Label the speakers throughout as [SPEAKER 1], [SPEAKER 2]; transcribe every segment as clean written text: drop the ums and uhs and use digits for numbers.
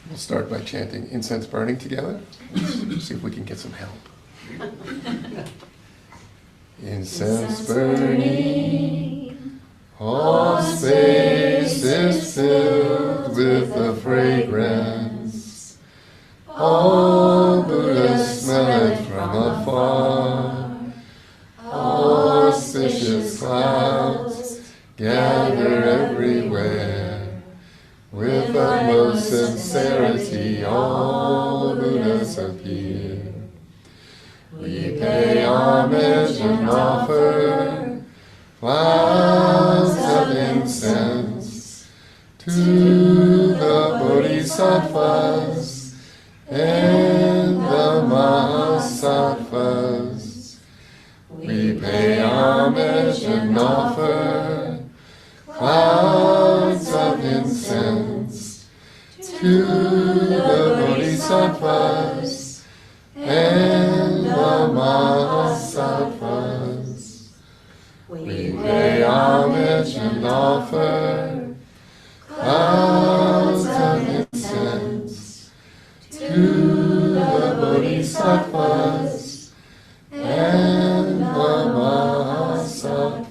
[SPEAKER 1] We'll start by chanting incense burning together. See if we can get some help. Incense burning, all space is filled with the fragrance. All Buddhas smell it from afar. Auspicious clouds gather everywhere. With utmost sincerity, all Buddhas appear. We pay homage and offer clouds of incense to the Bodhisattvas and the Mahasattvas. We pay homage and offer clouds of incense to the Bodhisattvas and the Mahasattvas. We pay homage and offer clouds of incense to the Bodhisattvas and the Mahasattvas.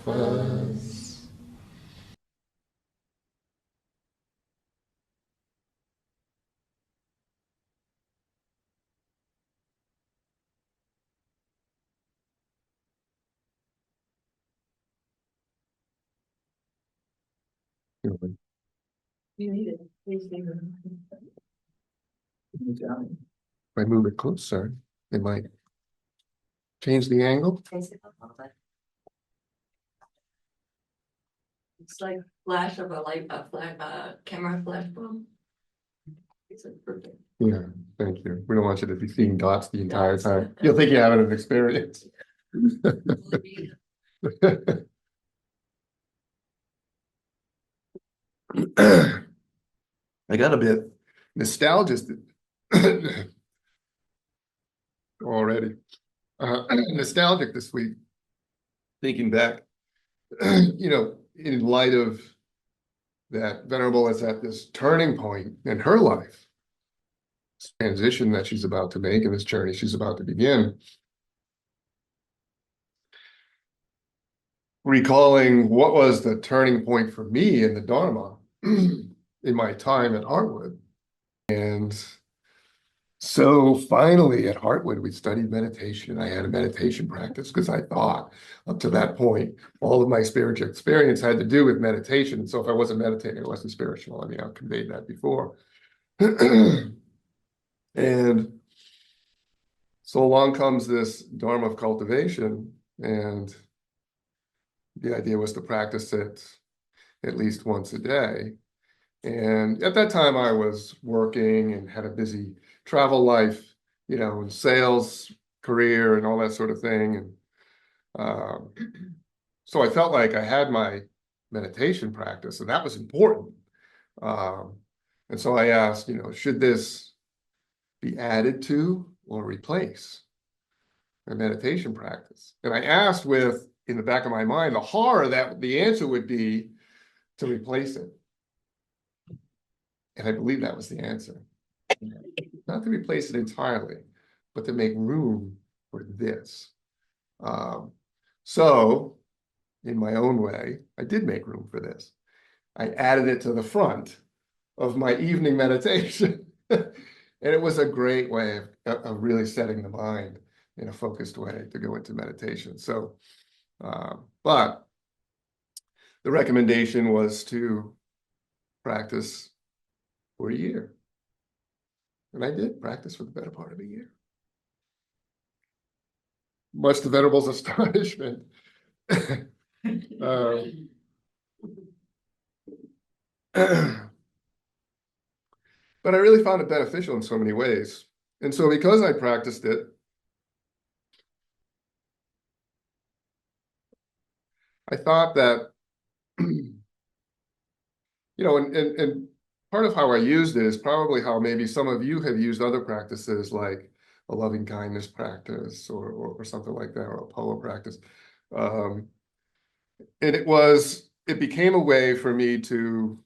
[SPEAKER 2] You need it. Please do.
[SPEAKER 1] If I move it closer, it might change the angle.
[SPEAKER 2] Face it up a little bit. It's like flash of a light, camera flash bomb. It's like perfect.
[SPEAKER 1] Yeah, thank you. We don't want you to be seeing dots the entire time. You'll think you're having an experience. I got a bit nostalgic already. Nostalgic this week, thinking back, in light of that Venerable is at this turning point in her life, this transition that she's about to make and this journey she's about to begin. Recalling what was the turning point for me in the Dharma in my time at Hartwood. And so finally at Hartwood, we studied meditation. I had a meditation practice because I thought up to that point, all of my spiritual experience had to do with meditation. And so if I wasn't meditating, I wasn't spiritual. I mean, I've conveyed that before. And so along comes this Dharma of Cultivation, and the idea was to practice it at least once a day. And at that time, I was working and had a busy travel life, and sales career and all that sort of thing. And so I felt like I had my meditation practice, and that was important. And so I asked, should this be added to or replace a meditation practice? And I asked with, in the back of my mind, the horror that the answer would be to replace it. And I believe that was the answer. Not to replace it entirely, but to make room for this. So, in my own way, I did make room for this. I added it to the front of my evening meditation. And it was a great way of really setting the mind in a focused way to go into meditation. So, but the recommendation was to practice for a year. And I did practice for the better part of a year. Much to Venerable's astonishment. But I really found it beneficial in so many ways. And so because I practiced it, I thought that, and part of how I used it is probably how maybe some of you have used other practices like a loving kindness practice or something like that, or a poa practice. And it became a way for me to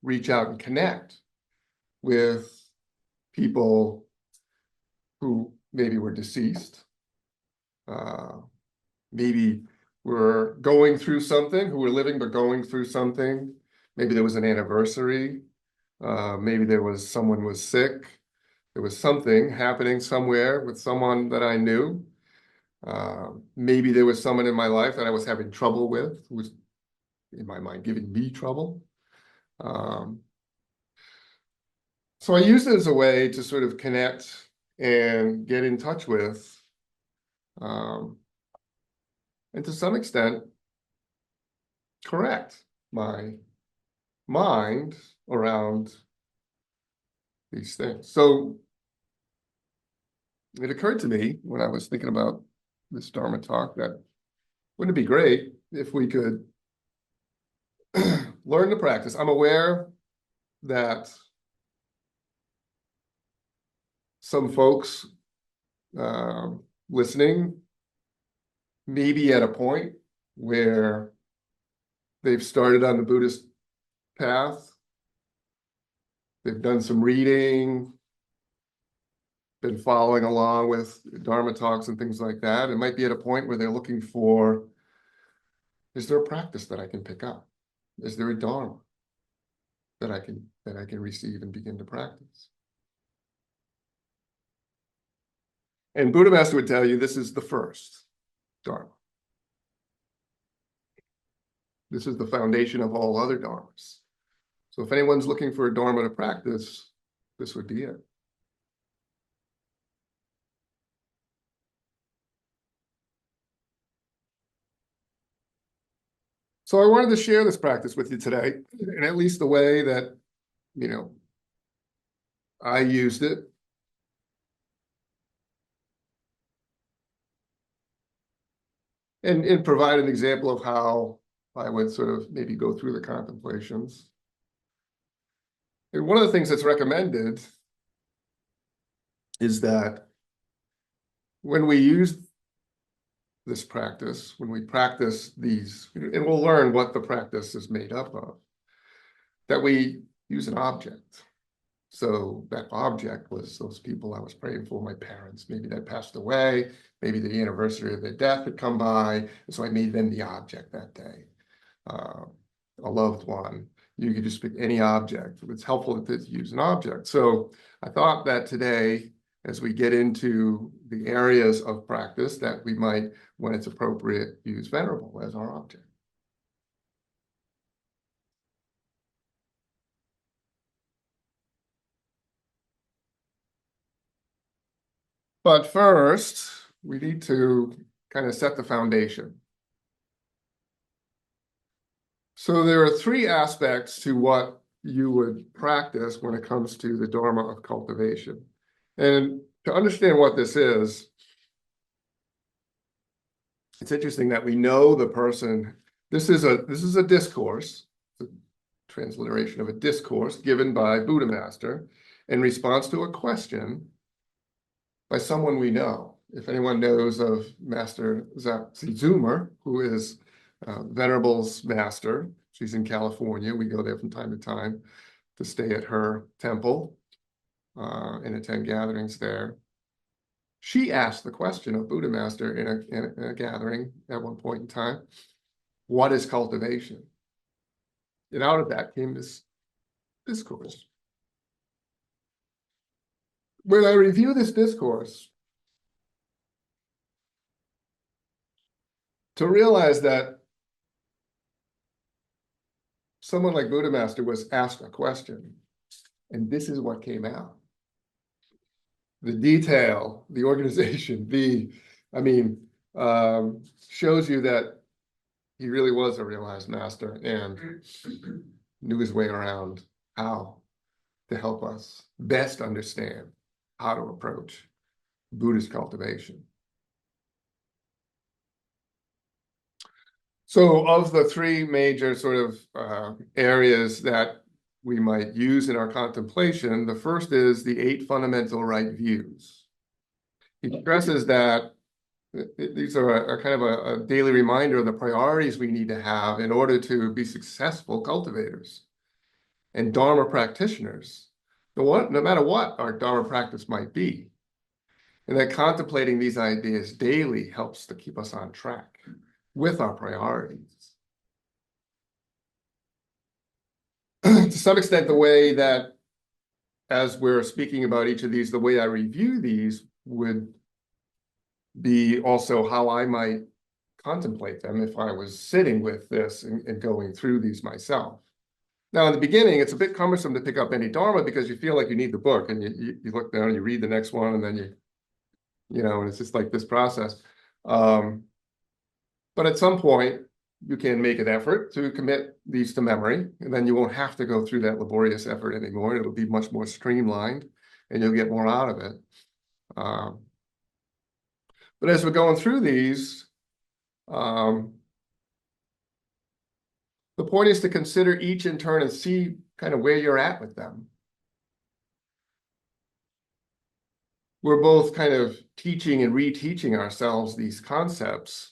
[SPEAKER 1] reach out and connect with people who maybe were deceased, maybe were going through something, who were living but going through something. Maybe there was an anniversary. Maybe someone was sick. There was something happening somewhere with someone that I knew. Maybe there was someone in my life that I was having trouble with, who was, in my mind, giving me trouble. So I use it as a way to sort of connect and get in touch with, and to some extent, correct my mind around these things. So it occurred to me when I was thinking about this Dharma talk that wouldn't it be great if we could learn to practice? I'm aware that some folks listening may be at a point where they've started on the Buddhist path. They've done some reading, been following along with Dharma talks and things like that. It might be at a point where they're looking for, is there a practice that I can pick up? Is there a Dharma that I can receive and begin to practice? And Buddha Master would tell you this is the first Dharma. This is the foundation of all other Dharmas. So if anyone's looking for a Dharma to practice, this would be it. So I wanted to share this practice with you today, and at least the way that, I used it. And provide an example of how I would sort of maybe go through the contemplations. And one of the things that's recommended is that when we use this practice, when we practice these, and we'll learn what the practice is made up of, that we use an object. So that object was those people I was praying for, my parents, maybe that passed away, maybe the anniversary of their death had come by, and so I made them the object that day. A loved one, you could just pick any object. It's helpful to use an object. So I thought that today, as we get into the areas of practice, that we might, when it's appropriate, use venerable as our object. But first, we need to kind of set the foundation. So there are three aspects to what you would practice when it comes to the Dharma of cultivation. And to understand what this is, it's interesting that we know the person. This is a discourse, a transliteration of a discourse given by Buddha Master in response to a question by someone we know. If anyone knows of Master Zapsi Zoomer, who is Venerable's master, she's in California. We go there from time to time to stay at her temple and attend gatherings there. She asked the question of Buddha Master in a gathering at one point in time, what is cultivation? And out of that came this discourse. When I review this discourse, to realize that someone like Buddha Master was asked a question, and this is what came out. The detail, the organization, shows you that he really was a realized master and knew his way around how to help us best understand how to approach Buddhist cultivation. So of the three major sort of areas that we might use in our contemplation, the first is the 8 fundamental right views. He stresses that these are a kind of a daily reminder of the priorities we need to have in order to be successful cultivators and Dharma practitioners. no matter what our Dharma practice might be. And that contemplating these ideas daily helps to keep us on track with our priorities. To some extent, the way that, as we're speaking about each of these, the way I review these would be also how I might contemplate them if I was sitting with this and going through these myself. Now, in the beginning, it's a bit cumbersome to pick up any Dharma because you feel like you need the book, and you look down and you read the next one, and then and it's just like this process. But at some point, you can make an effort to commit these to memory, and then you won't have to go through that laborious effort anymore. It'll be much more streamlined, and you'll get more out of it. But as we're going through these, the point is to consider each in turn and see kind of where you're at with them. We're both kind of teaching and reteaching ourselves these concepts,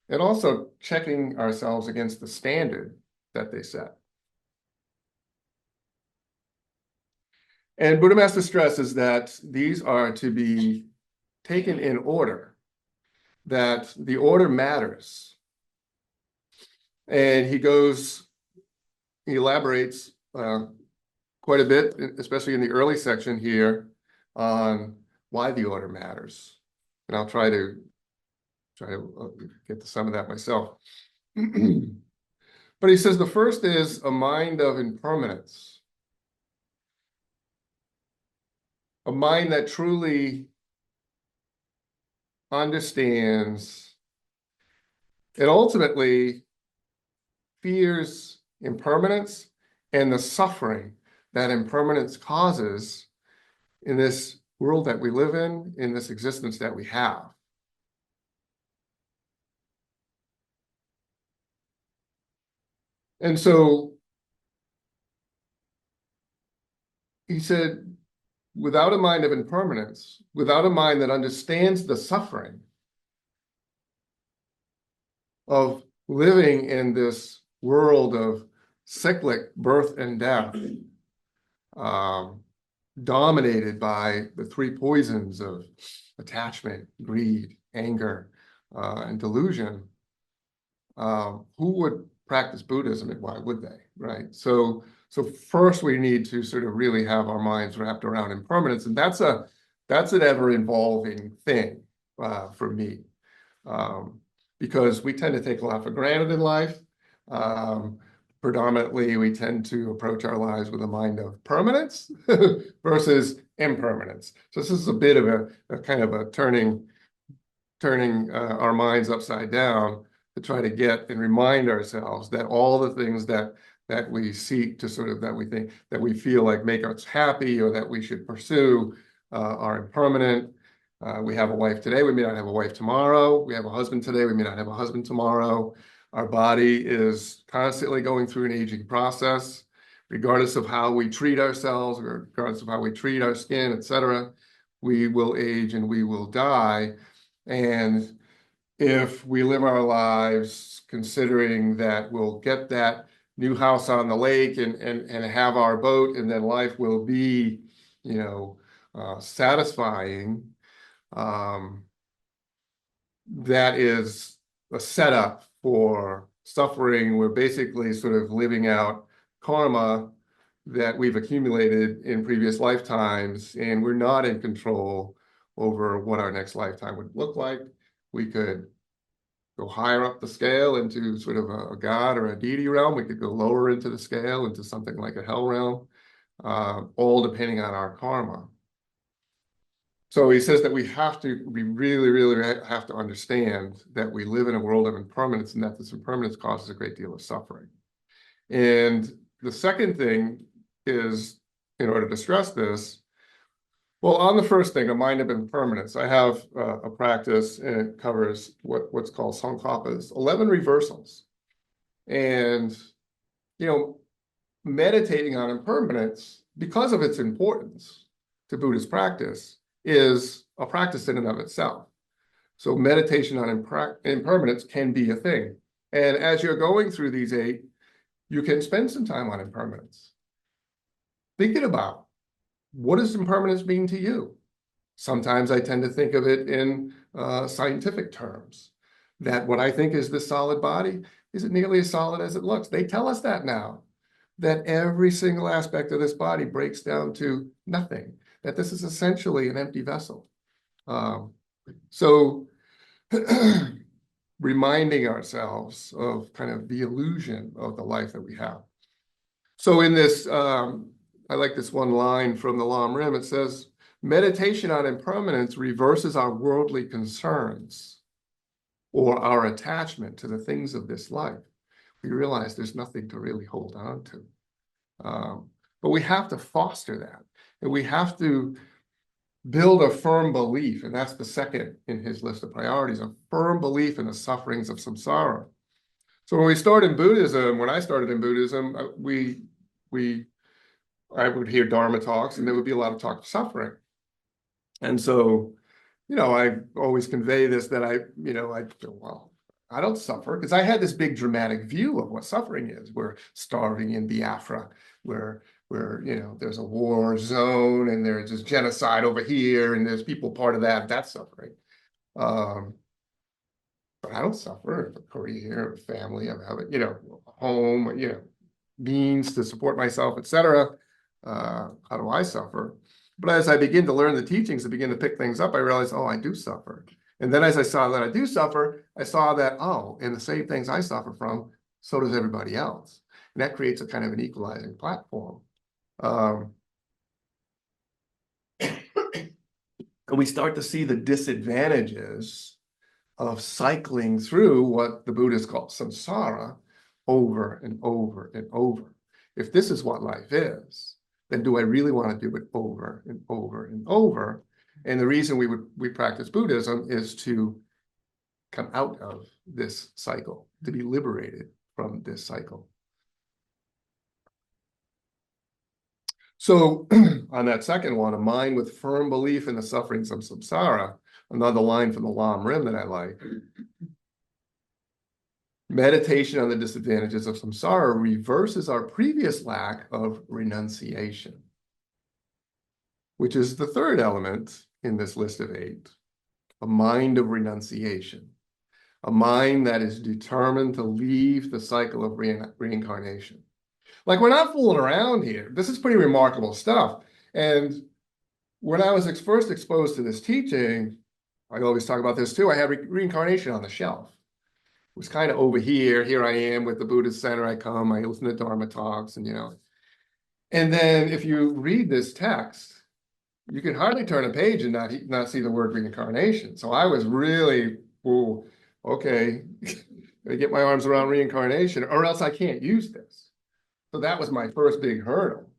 [SPEAKER 1] and also checking ourselves against the standard that they set. And Buddha Master stresses that these are to be taken in order, that the order matters. And he elaborates quite a bit, especially in the early section here, on why the order matters. And I'll try to get to some of that myself. But he says the first is a mind of impermanence, a mind that truly understands and ultimately fears impermanence and the suffering that impermanence causes in this world that we live in this existence that we have. And so he said, without a mind of impermanence, without a mind that understands the suffering of living in this world of cyclic birth and death, dominated by the three poisons of attachment, greed, anger, and delusion, who would practice Buddhism, and why would they, right? So first we need to sort of really have our minds wrapped around impermanence, and that's an ever-evolving thing for me, because we tend to take a lot for granted in life. Predominantly, we tend to approach our lives with a mind of permanence versus impermanence. So this is a bit of a kind of a turning our minds upside down to try to get and remind ourselves that all the things that we seek to sort of, that we think, that we feel like make us happy or that we should pursue are impermanent. We have a wife today, we may not have a wife tomorrow. We have a husband today, we may not have a husband tomorrow. Our body is constantly going through an aging process, regardless of how we treat ourselves, or regardless of how we treat our skin, etc. We will age and we will die. And if we live our lives considering that we'll get that new house on the lake and have our boat, and then life will be, satisfying, that is a setup for suffering. We're basically sort of living out karma that we've accumulated in previous lifetimes, and we're not in control over what our next lifetime would look like. We could go higher up the scale into sort of a god or a deity realm. We could go lower into the scale into something like a hell realm, all depending on our karma. So he says that we really, really have to understand that we live in a world of impermanence, and that this impermanence causes a great deal of suffering. And the second thing is, in order to stress this, well, on the first thing, a mind of impermanence, I have a practice, and it covers what's called Tsongkhapa's 11 reversals. And, meditating on impermanence, because of its importance to Buddhist practice, is a practice in and of itself. So meditation on impermanence can be a thing. And as you're going through these 8, you can spend some time on impermanence, thinking about what does impermanence mean to you? Sometimes I tend to think of it in scientific terms, that what I think is this solid body isn't nearly as solid as it looks. They tell us that now, that every single aspect of this body breaks down to nothing, that this is essentially an empty vessel. So reminding ourselves of kind of the illusion of the life that we have. So in this, I like this one line from the Lam Rim. It says, meditation on impermanence reverses our worldly concerns or our attachment to the things of this life. We realize there's nothing to really hold on to. But we have to foster that. And we have to build a firm belief, and that's the second in his list of priorities, a firm belief in the sufferings of samsara. So when we start in Buddhism, when I started in Buddhism, I would hear Dharma talks, and there would be a lot of talk of suffering. And so, I always convey this, that I feel, well, I don't suffer, because I had this big dramatic view of what suffering is. We're starving in Biafra, where there's a war zone, and there's just genocide over here, and there's people part of that's suffering. But I don't suffer. I have a career, a family, I have a home, means to support myself, etc. How do I suffer? But as I begin to learn the teachings, I begin to pick things up, I realize, oh, I do suffer. And then as I saw that I do suffer, I saw that, oh, and the same things I suffer from, so does everybody else. And that creates a kind of an equalizing platform. And we start to see the disadvantages of cycling through what the Buddhists call samsara over and over and over. If this is what life is, then do I really want to do it over and over and over? And the reason we practice Buddhism is to come out of this cycle, to be liberated from this cycle. So on that second one, a mind with firm belief in the sufferings of samsara, another line from the Lam Rim that I like. Meditation on the disadvantages of samsara reverses our previous lack of renunciation, which is the third element in this list of 8, a mind of renunciation, a mind that is determined to leave the cycle of reincarnation. Like, we're not fooling around here. This is pretty remarkable stuff. And when I was first exposed to this teaching, I always talk about this too, I had reincarnation on the shelf. It was kind of over here. Here I am with the Buddhist Center. I come, I listen to Dharma talks, and And then if you read this text, you can hardly turn a page and not see the word reincarnation. So I was really, oh, okay, I get my arms around reincarnation, or else I can't use this. So that was my first big hurdle,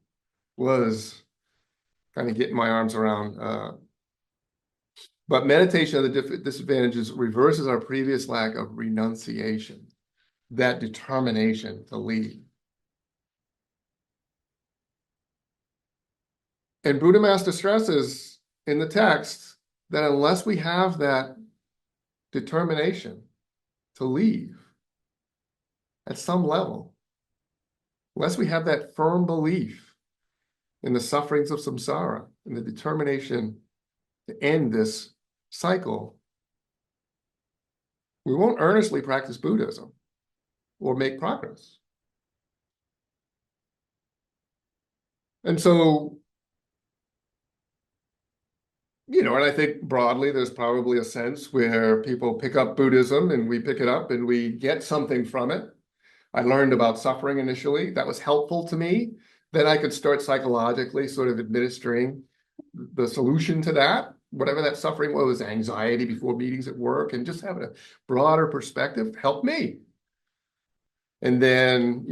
[SPEAKER 1] was kind of getting my arms around. But meditation of the disadvantages reverses our previous lack of renunciation, that determination to leave. And Buddha Master stresses in the text that unless we have that determination to leave at some level, unless we have that firm belief in the sufferings of samsara and the determination to end this cycle, we won't earnestly practice Buddhism or make progress. And so, and I think broadly, there's probably a sense where people pick up Buddhism and we pick it up and we get something from it. I learned about suffering initially. That was helpful to me. Then I could start psychologically sort of administering the solution to that, whatever that suffering was, anxiety before meetings at work, and just having a broader perspective helped me. And then,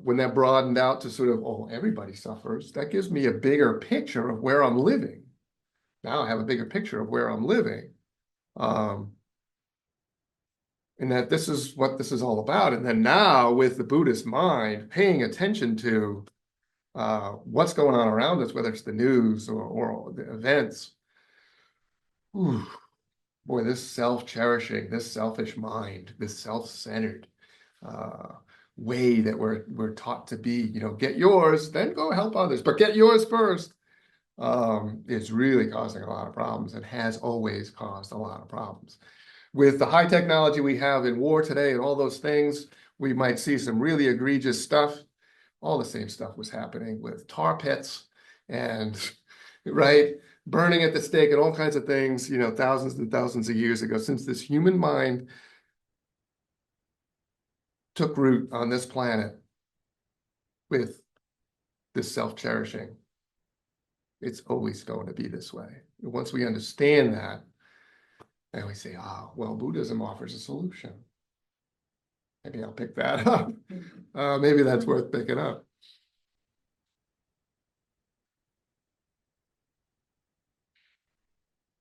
[SPEAKER 1] when that broadened out to sort of, oh, everybody suffers, that gives me a bigger picture of where I'm living. Now I have a bigger picture of where I'm living. And that this is what this is all about. And then now with the Buddhist mind, paying attention to what's going on around us, whether it's the news or the events. Whew, boy, this self-cherishing, this selfish mind, this self-centered way that we're taught to be, get yours, then go help others, but get yours first. is really causing a lot of problems and has always caused a lot of problems. With the high technology we have in war today and all those things, we might see some really egregious stuff. All the same stuff was happening with tar pits and, right, burning at the stake and all kinds of things, you know, thousands and thousands of years ago, since this human mind took root on this planet with this self-cherishing. It's always going to be this way. And once we understand that, then we say, oh, well, Buddhism offers a solution. Maybe I'll pick that up. Maybe that's worth picking up.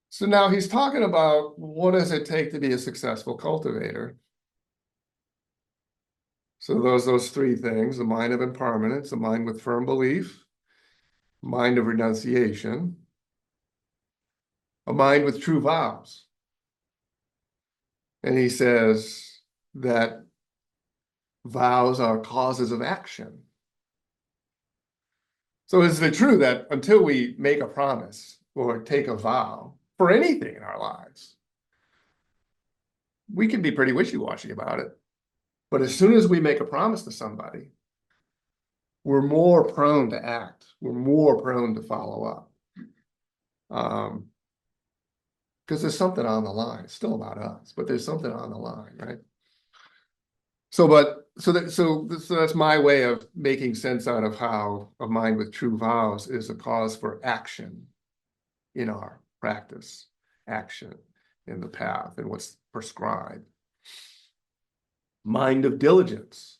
[SPEAKER 1] So now he's talking about what does it take to be a successful cultivator? So those three things: the mind of impermanence, the mind with firm belief, mind of renunciation, a mind with true vows. And he says that vows are causes of action. So is it true that until we make a promise or take a vow for anything in our lives, we can be pretty wishy-washy about it? But as soon as we make a promise to somebody, we're more prone to act. We're more prone to follow up. Because there's something on the line. It's still about us, but there's something on the line, right? So that's my way of making sense out of how a mind with true vows is a cause for action in our practice, action in the path and what's prescribed. Mind of diligence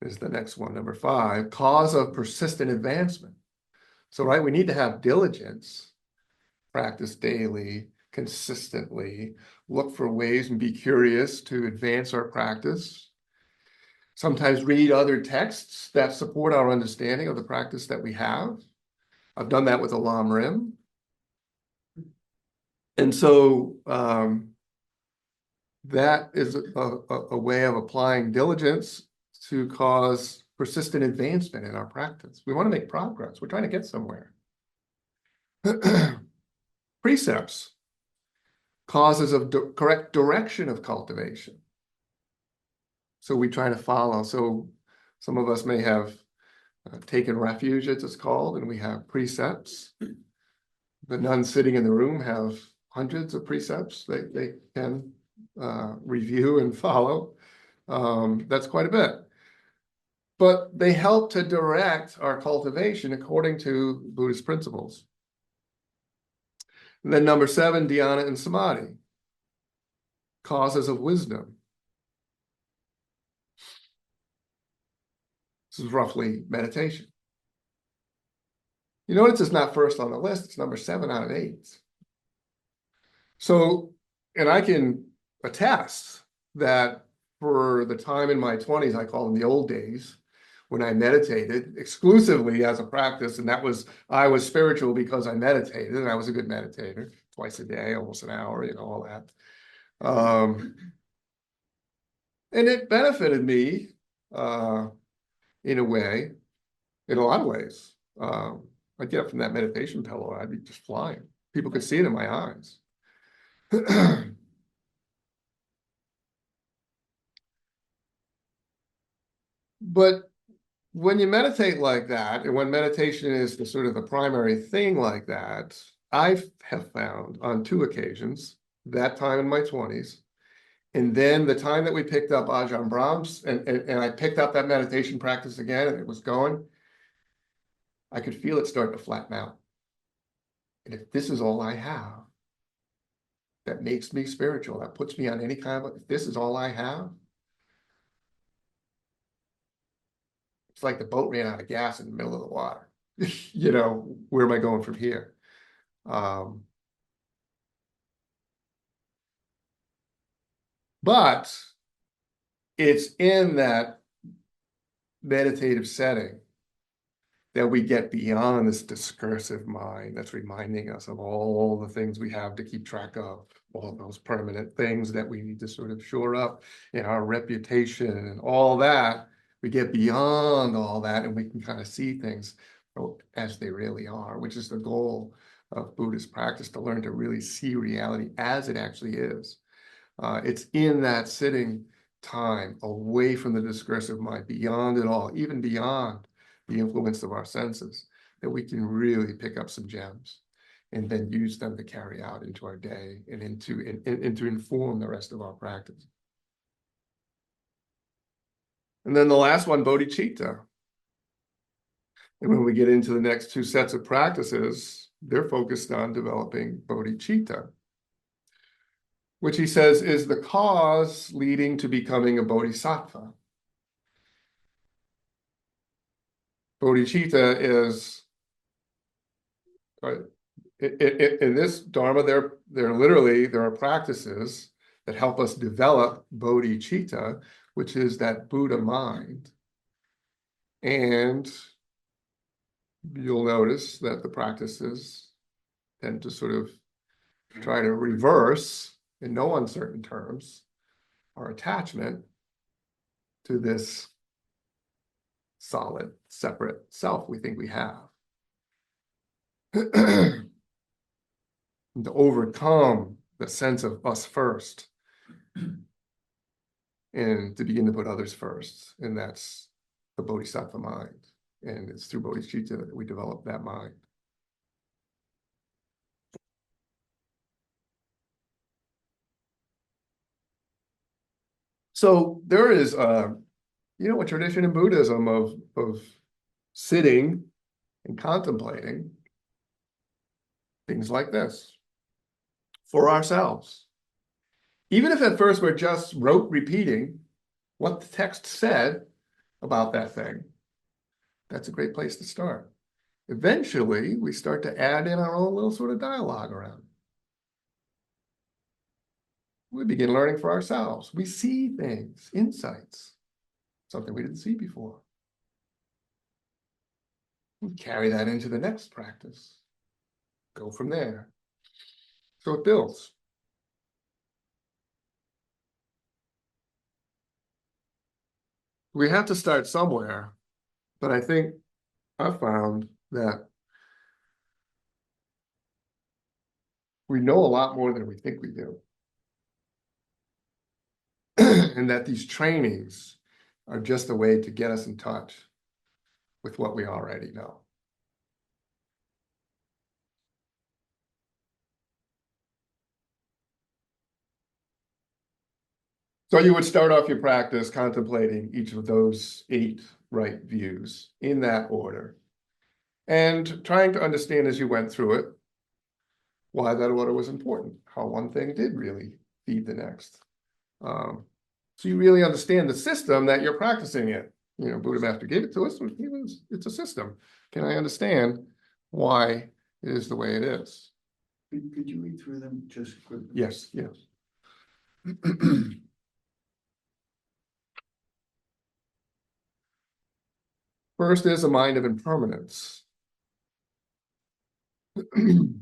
[SPEAKER 1] is the next one, number 5, cause of persistent advancement. So, right, we need to have diligence, practice daily, consistently, look for ways and be curious to advance our practice. Sometimes read other texts that support our understanding of the practice that we have. I've done that with Alam Rim. And so that is a way of applying diligence to cause persistent advancement in our practice. We want to make progress. We're trying to get somewhere. Precepts, causes of correct direction of cultivation. So we try to follow. So some of us may have taken refuge, as it's called, and we have precepts. The nuns sitting in the room have hundreds of precepts they can review and follow. That's quite a bit. But they help to direct our cultivation according to Buddhist principles. And then number 7, dhyana and samadhi, causes of wisdom. This is roughly meditation. You notice it's not first on the list, it's number 7 out of 8. So, and I can attest that for the time in my 20s, I call them the old days, when I meditated exclusively as a practice, and I was spiritual because I meditated, and I was a good meditator, twice a day, almost an hour, you know, all that. And it benefited me in a way, in a lot of ways. I'd get up from that meditation pillow, I'd be just flying. People could see it in my eyes. But when you meditate like that, and when meditation is the sort of the primary thing like that, I have found on 2 occasions, that time in my 20s, and then the time that we picked up Ajahn Brahms, and I picked up that meditation practice again, and it was going, I could feel it start to flatten out. And if this is all I have, that makes me spiritual, that puts me on any kind of, if this is all I have, it's like the boat ran out of gas in the middle of the water. You know, where am I going from here? But it's in that meditative setting that we get beyond this discursive mind that's reminding us of all the things we have to keep track of, all those permanent things that we need to sort of shore up in our reputation and all that. We get beyond all that and we can kind of see things as they really are, which is the goal of Buddhist practice, to learn to really see reality as it actually is. It's in that sitting time, away from the discursive mind, beyond it all, even beyond the influence of our senses, that we can really pick up some gems and then use them to carry out into our day and to inform the rest of our practice. And then the last one, bodhicitta. And when we get into the next two sets of practices, they're focused on developing bodhicitta, which he says is the cause leading to becoming a bodhisattva. Bodhicitta is, in this Dharma, there are practices that help us develop bodhicitta, which is that Buddha mind. And you'll notice that the practices tend to sort of try to reverse, in no uncertain terms, our attachment to this solid, separate self we think we have. To overcome the sense of us first and to begin to put others first. And that's the bodhisattva mind. And it's through bodhicitta that we develop that mind. So there is a tradition in Buddhism of sitting and contemplating things like this for ourselves. Even if at first we're just rote repeating what the text said about that thing, that's a great place to start. Eventually, we start to add in our own little sort of dialogue around it. We begin learning for ourselves. We see things, insights, something we didn't see before. We carry that into the next practice. Go from there. So it builds. We have to start somewhere, but I think I've found that we know a lot more than we think we do. And that these trainings are just a way to get us in touch with what we already know. So you would start off your practice contemplating each of those 8 right views in that order, and trying to understand as you went through it why that order was important, how one thing did really feed the next. So you really understand the system that you're practicing in. Buddha Master gave it to us. It's a system. Can I understand why it is the way it is?
[SPEAKER 3] Could you read through them just quickly?
[SPEAKER 1] Yes. First is a mind of impermanence. The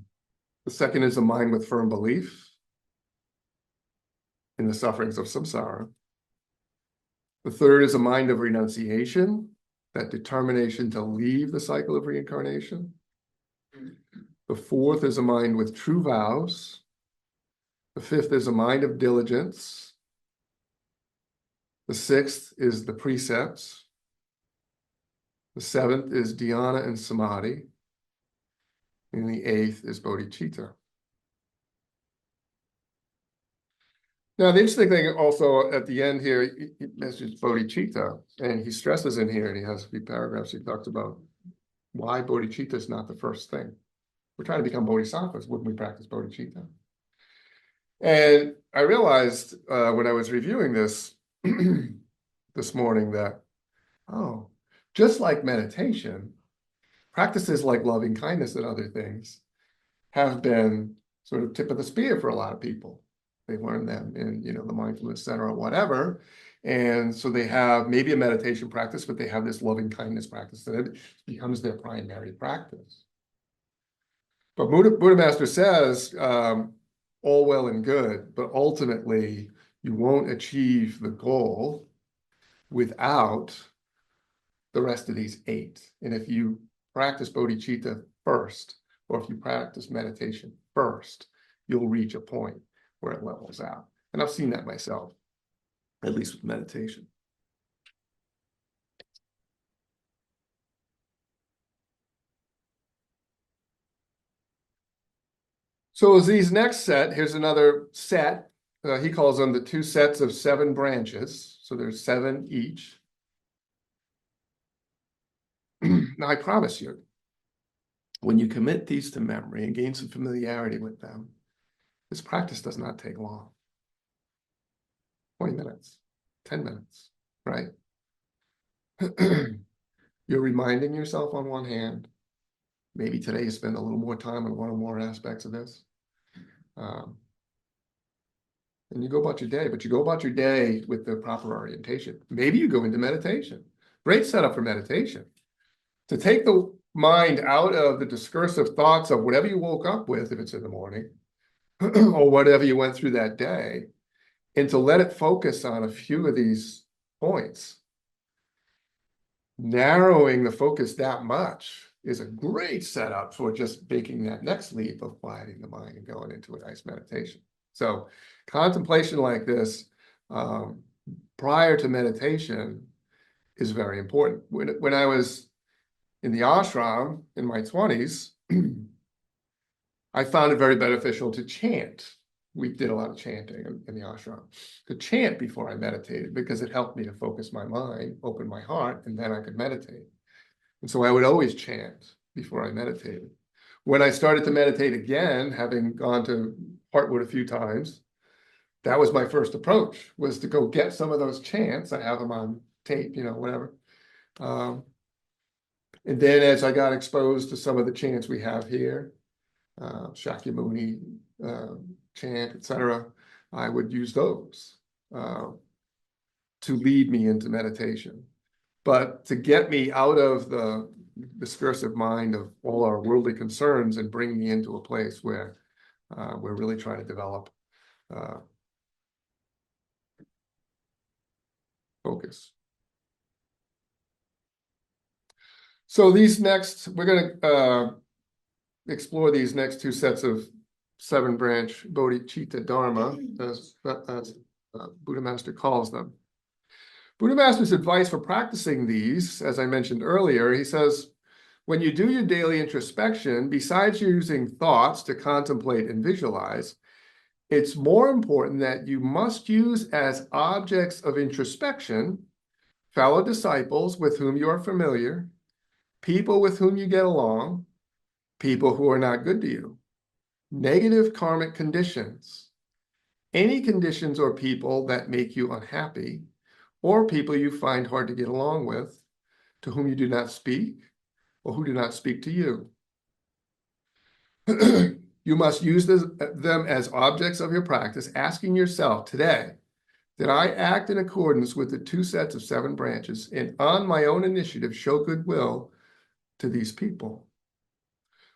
[SPEAKER 1] second is a mind with firm belief in the sufferings of samsara. The third is a mind of renunciation, that determination to leave the cycle of reincarnation. The fourth is a mind with true vows. The fifth is a mind of diligence. The sixth is the precepts. The seventh is dhyana and samadhi. And the eighth is bodhicitta. Now, the interesting thing also at the end here, he mentions bodhicitta, and he stresses in here, and he has a few paragraphs he talks about why bodhicitta is not the first thing. We're trying to become bodhisattvas. Wouldn't we practice bodhicitta? And I realized when I was reviewing this this morning that, just like meditation, practices like loving kindness and other things have been sort of tip of the spear for a lot of people. They learn them in, the mindfulness center or whatever. And so they have maybe a meditation practice, but they have this loving kindness practice that it becomes their primary practice. But Buddha Master says, all well and good, but ultimately you won't achieve the goal without the rest of these 8. And if you practice bodhicitta first, or if you practice meditation first, you'll reach a point where it levels out. And I've seen that myself, at least with meditation. So as these next set, here's another set. He calls them the 2 sets of 7 branches. So there's 7 each. Now, I promise you, when you commit these to memory and gain some familiarity with them, this practice does not take long. 20 minutes, 10 minutes, right? You're reminding yourself on one hand, maybe today you spend a little more time on one or more aspects of this. And you go about your day, but you go about your day with the proper orientation. Maybe you go into meditation. Great setup for meditation. To take the mind out of the discursive thoughts of whatever you woke up with, if it's in the morning, or whatever you went through that day, and to let it focus on a few of these points. Narrowing the focus that much is a great setup for just making that next leap of quieting the mind and going into a nice meditation. So contemplation like this prior to meditation is very important. When I was in the ashram in my 20s, I found it very beneficial to chant. We did a lot of chanting in the ashram. To chant before I meditated, because it helped me to focus my mind, open my heart, and then I could meditate. And so I would always chant before I meditated. When I started to meditate again, having gone to Heartwood a few times, that was my first approach, was to go get some of those chants. I have them on tape, whatever. And then as I got exposed to some of the chants we have here, Shakyamuni chant, etc., I would use those to lead me into meditation. But to get me out of the discursive mind of all our worldly concerns and bring me into a place where we're really trying to develop focus. So we're going to explore these next 2 sets of 7-branch bodhicitta dharma, as Buddha Master calls them. Buddha Master's advice for practicing these, as I mentioned earlier, he says, when you do your daily introspection, besides using thoughts to contemplate and visualize, it's more important that you must use as objects of introspection fellow disciples with whom you are familiar, people with whom you get along, people who are not good to you, negative karmic conditions, any conditions or people that make you unhappy, or people you find hard to get along with, to whom you do not speak, or who do not speak to you. You must use them as objects of your practice, asking yourself today, did I act in accordance with the 2 sets of 7 branches and on my own initiative show goodwill to these people?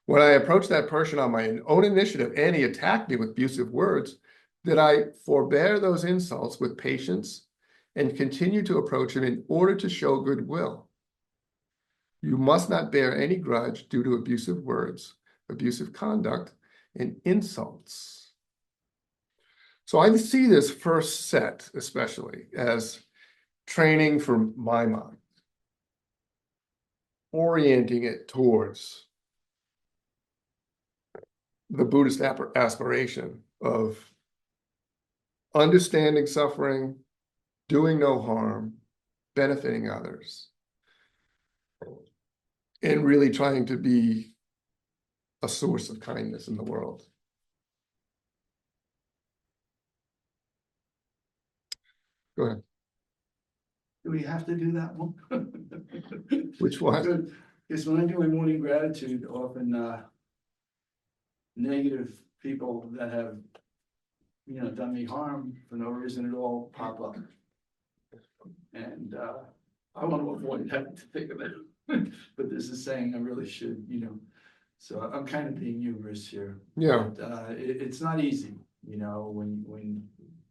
[SPEAKER 1] When I approached that person on my own initiative and he attacked me with abusive words, did I forbear those insults with patience and continue to approach him in order to show goodwill? You must not bear any grudge due to abusive words, abusive conduct, and insults. So I see this first set especially as training for my mind, orienting it towards the Buddhist aspiration of understanding suffering, doing no harm, benefiting others, and really trying to be a source of kindness in the world. Go ahead.
[SPEAKER 3] Do we have to do that one?
[SPEAKER 1] Which one?
[SPEAKER 3] Because when I do my morning gratitude, often negative people that have, done me harm for no reason at all pop up. And I want to avoid having to think of it. But this is saying I really should, So I'm kind of being humorous here.
[SPEAKER 1] Yeah.
[SPEAKER 3] But, it's not easy, when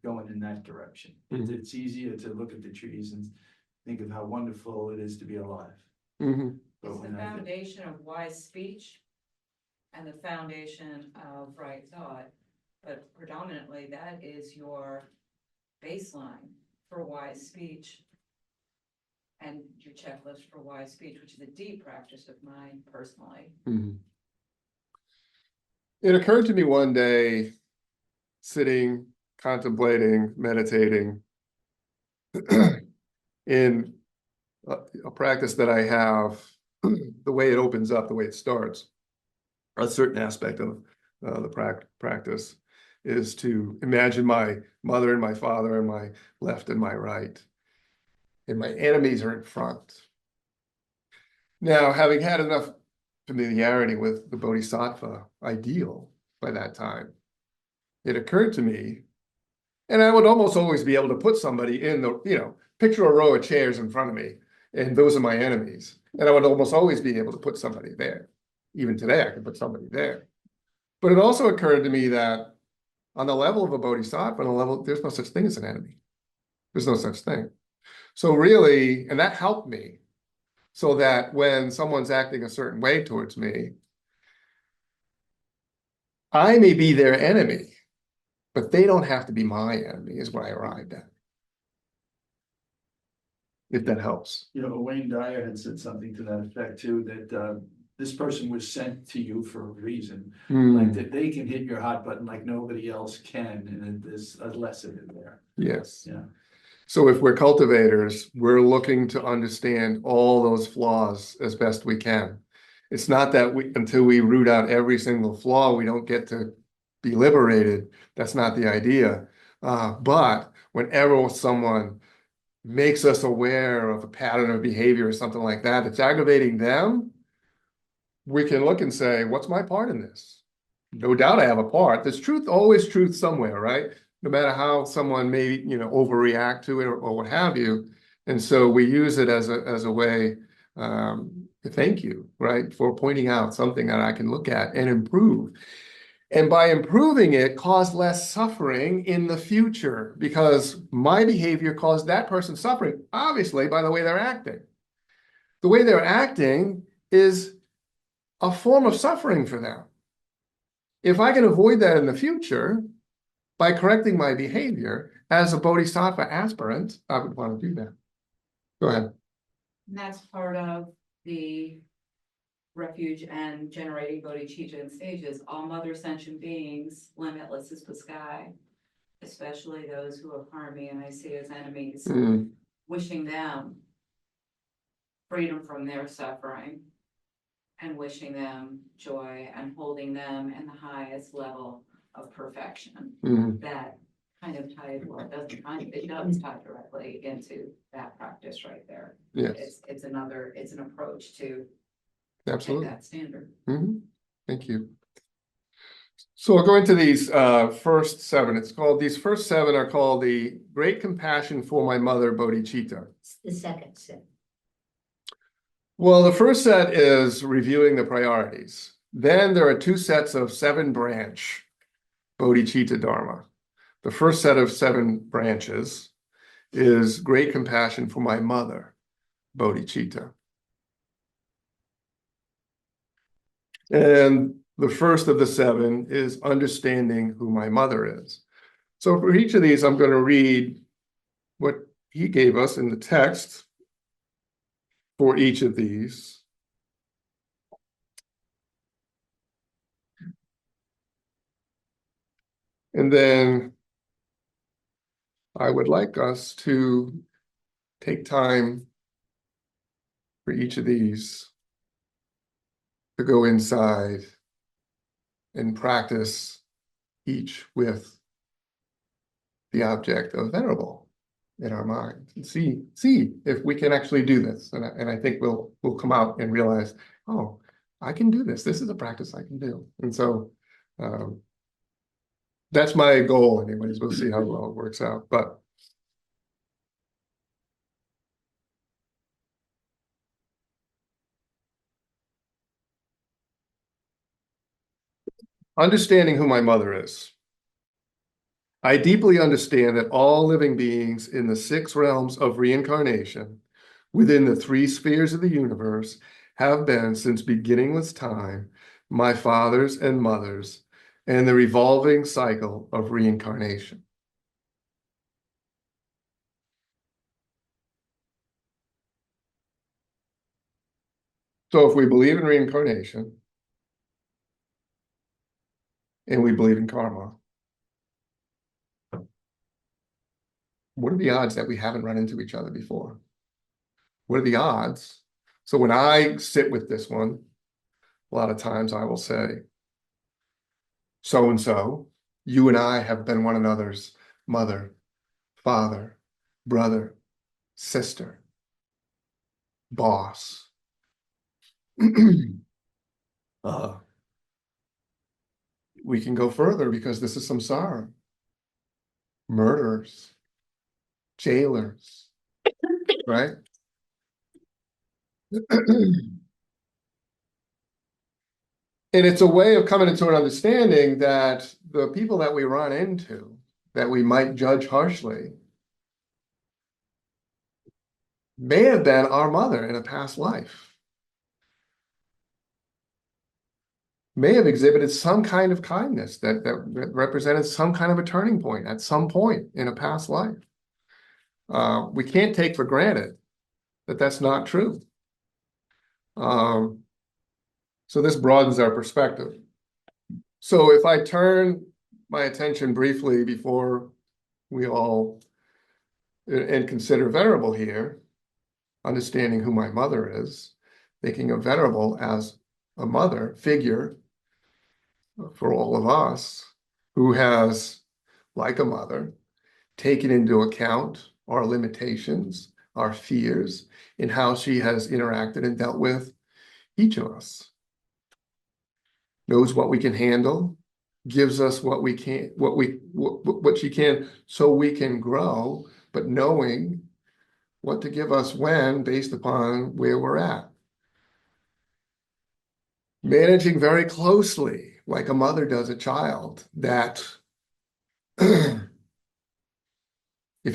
[SPEAKER 3] going in that direction.
[SPEAKER 1] Mhm.
[SPEAKER 3] It's easier to look at the trees and think of how wonderful it is to be alive.
[SPEAKER 1] Mm-hmm.
[SPEAKER 4] It's the foundation of wise speech and the foundation of right thought, but predominantly that is your baseline for wise speech and your checklist for wise speech, which is a deep practice of mine personally.
[SPEAKER 1] Mhm. It occurred to me one day, sitting, contemplating, meditating, in a practice that I have, the way it opens up, the way it starts, a certain aspect of the practice is to imagine my mother and my father and my left and my right, and my enemies are in front. Now, having had enough familiarity with the Bodhisattva ideal by that time, it occurred to me, and I would almost always be able to put somebody in the, picture a row of chairs in front of me, and those are my enemies. And I would almost always be able to put somebody there. Even today, I can put somebody there. But it also occurred to me that on the level of a bodhisattva, on a level, there's no such thing as an enemy. There's no such thing. So really, and that helped me, so that when someone's acting a certain way towards me, I may be their enemy, but they don't have to be my enemy, is what I arrived at. If that helps.
[SPEAKER 3] Wayne Dyer had said something to that effect too, that this person was sent to you for a reason. Like that they can hit your hot button like nobody else can, and there's a lesson in there.
[SPEAKER 1] Yes.
[SPEAKER 3] Yeah.
[SPEAKER 1] So if we're cultivators, we're looking to understand all those flaws as best we can. It's not that until we root out every single flaw, we don't get to be liberated. That's not the idea. But whenever someone makes us aware of a pattern of behavior or something like that, that's aggravating them, we can look and say, what's my part in this? No doubt I have a part. There's truth, always truth somewhere, right? No matter how someone may, overreact to it or what have you. And so we use it as a way to thank you, right? For pointing out something that I can look at and improve. And by improving it, cause less suffering in the future, because my behavior caused that person suffering, obviously, by the way they're acting. The way they're acting is a form of suffering for them. If I can avoid that in the future, by correcting my behavior as a bodhisattva aspirant, I would want to do that. Go ahead.
[SPEAKER 4] And that's part of the refuge and generating bodhicitta in stages. All mother sentient beings, limitless as the sky, especially those who have harmed me and I see as enemies, wishing them freedom from their suffering and wishing them joy and holding them in the highest level of perfection. That kind of ties, well, it does tie directly into that practice right there.
[SPEAKER 1] Yes.
[SPEAKER 4] It's an approach to
[SPEAKER 1] Absolutely.
[SPEAKER 4] that standard.
[SPEAKER 1] Thank you. So I'll go into these first seven. These first seven are called the Great Compassion for My Mother Bodhicitta.
[SPEAKER 5] It's the second set.
[SPEAKER 1] Well, the first set is reviewing the priorities. Then there are two sets of 7-branch bodhicitta dharma. The first set of 7 branches is Great Compassion for My Mother bodhicitta. And the first of the 7 is understanding who my mother is. So for each of these, I'm going to read what he gave us in the text for each of these. And then I would like us to take time for each of these to go inside and practice each with the object of venerable in our mind and see if we can actually do this. And I think we'll come out and realize, oh, I can do this. This is a practice I can do. And so that's my goal anyways. We'll see how well it works out. But understanding who my mother is. I deeply understand that all living beings in the 6 realms of reincarnation, within the 3 spheres of the universe, have been since beginningless time, my fathers and mothers, and the revolving cycle of reincarnation. So if we believe in reincarnation and we believe in karma, what are the odds that we haven't run into each other before? What are the odds? So when I sit with this one, a lot of times I will say, so and so, you and I have been one another's mother, father, brother, sister, boss. We can go further because this is samsara. Murderers, jailers, right? And it's a way of coming into an understanding that the people that we run into, that we might judge harshly, may have been our mother in a past life, may have exhibited some kind of kindness that represented some kind of a turning point at some point in a past life. We can't take for granted that that's not true. So this broadens our perspective. So if I turn my attention briefly before we all and consider venerable here, understanding who my mother is, thinking of venerable as a mother figure for all of us who has, like a mother, taken into account our limitations, our fears, in how she has interacted and dealt with each of us. Knows what we can handle, gives us what we can, what she can, so we can grow, but knowing what to give us when based upon where we're at. Managing very closely, like a mother does a child, that if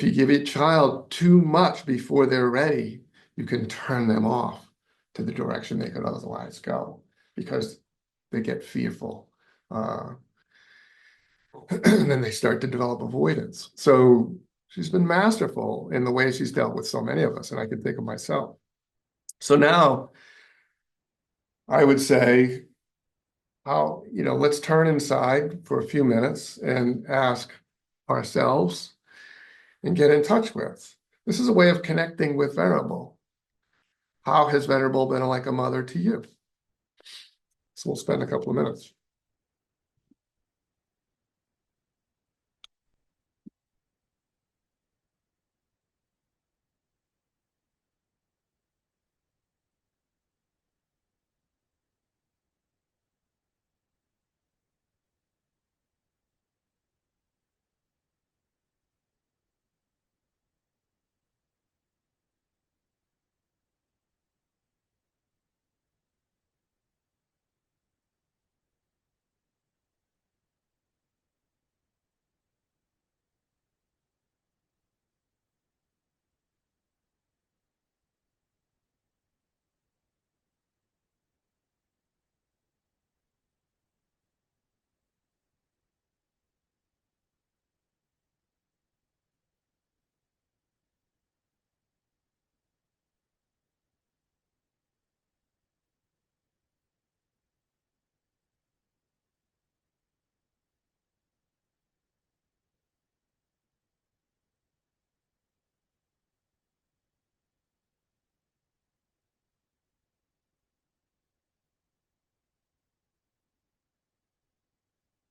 [SPEAKER 1] you give a child too much before they're ready, you can turn them off to the direction they could otherwise go because they get fearful. And then they start to develop avoidance. So she's been masterful in the way she's dealt with so many of us, and I can think of myself. So now I would say, let's turn inside for a few minutes and ask ourselves and get in touch with. This is a way of connecting with Venerable. How has Venerable been like a mother to you? So we'll spend a couple of minutes.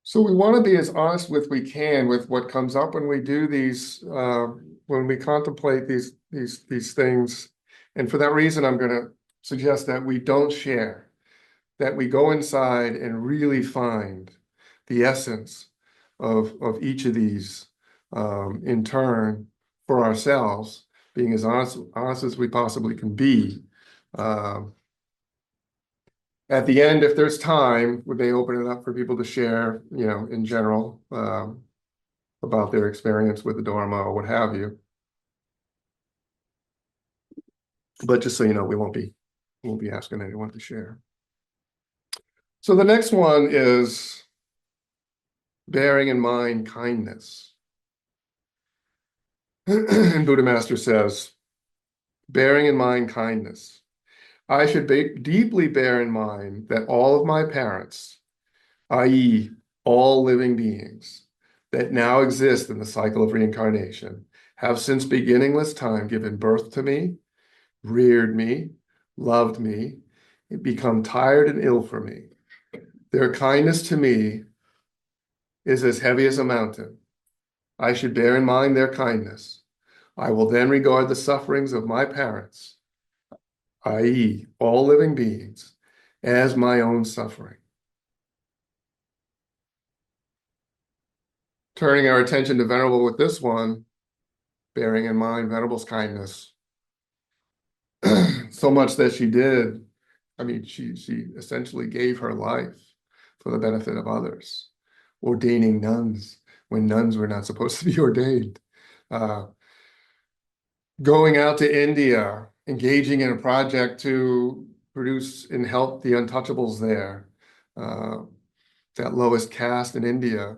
[SPEAKER 1] So we want to be as honest with we can with what comes up when we do these, when we contemplate these things. And for that reason, I'm going to suggest that we don't share, that we go inside and really find the essence of each of these in turn for ourselves, being as honest as we possibly can be. At the end, if there's time, would they open it up for people to share, in general, about their experience with the Dharma or what have you? But just so you know, we won't be won't be asking anyone to share. So the next one is bearing in mind kindness. And Buddha Master says, bearing in mind kindness. I should deeply bear in mind that all of my parents, i.e., all living beings that now exist in the cycle of reincarnation, have since beginningless time given birth to me, reared me, loved me, become tired and ill for me. Their kindness to me is as heavy as a mountain. I should bear in mind their kindness. I will then regard the sufferings of my parents, i.e., all living beings, as my own suffering. Turning our attention to Venerable with this one, bearing in mind Venerable's kindness. So much that she did. I mean, she essentially gave her life for the benefit of others, ordaining nuns when nuns were not supposed to be ordained. Going out to India, engaging in a project to produce and help the untouchables there, that lowest caste in India,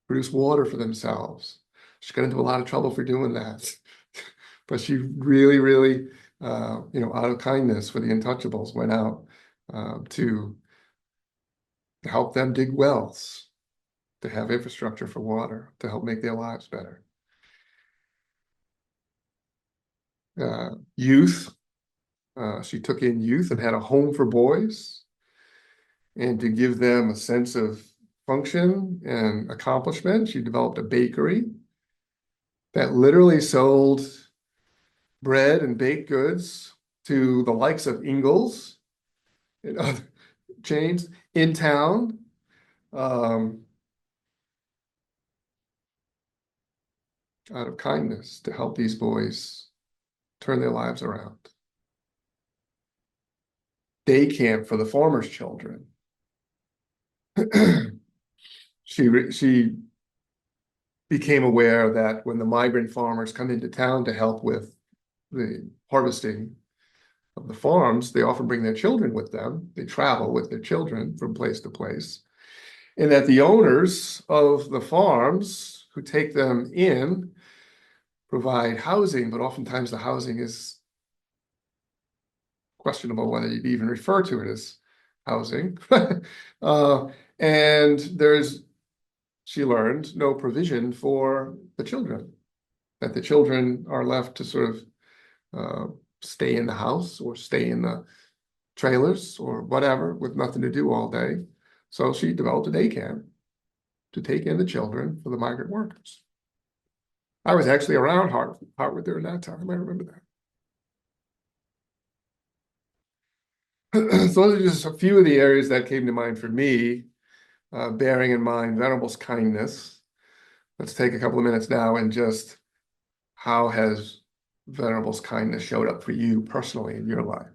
[SPEAKER 1] produce water for themselves. She got into a lot of trouble for doing that. But she really, really, out of kindness for the untouchables, went out to help them dig wells, to have infrastructure for water, to help make their lives better. Youth, she took in youth and had a home for boys, and to give them a sense of function and accomplishment, she developed a bakery that literally sold bread and baked goods to the likes of Ingles and other chains in town. Out of kindness to help these boys turn their lives around. Day camp for the farmers' children. She became aware that when the migrant farmers come into town to help with the harvesting of the farms, they often bring their children with them. They travel with their children from place to place. And that the owners of the farms who take them in provide housing, but oftentimes the housing is questionable whether you'd even refer to it as housing. And she learned, no provision for the children, that the children are left to sort of stay in the house or stay in the trailers or whatever with nothing to do all day. So she developed a day camp to take in the children for the migrant workers. I was actually around Hartwood during that time. I remember that. So those are just a few of the areas that came to mind for me, bearing in mind Venerable's kindness. Let's take a couple of minutes now and just how has Venerable's kindness showed up for you personally in your life?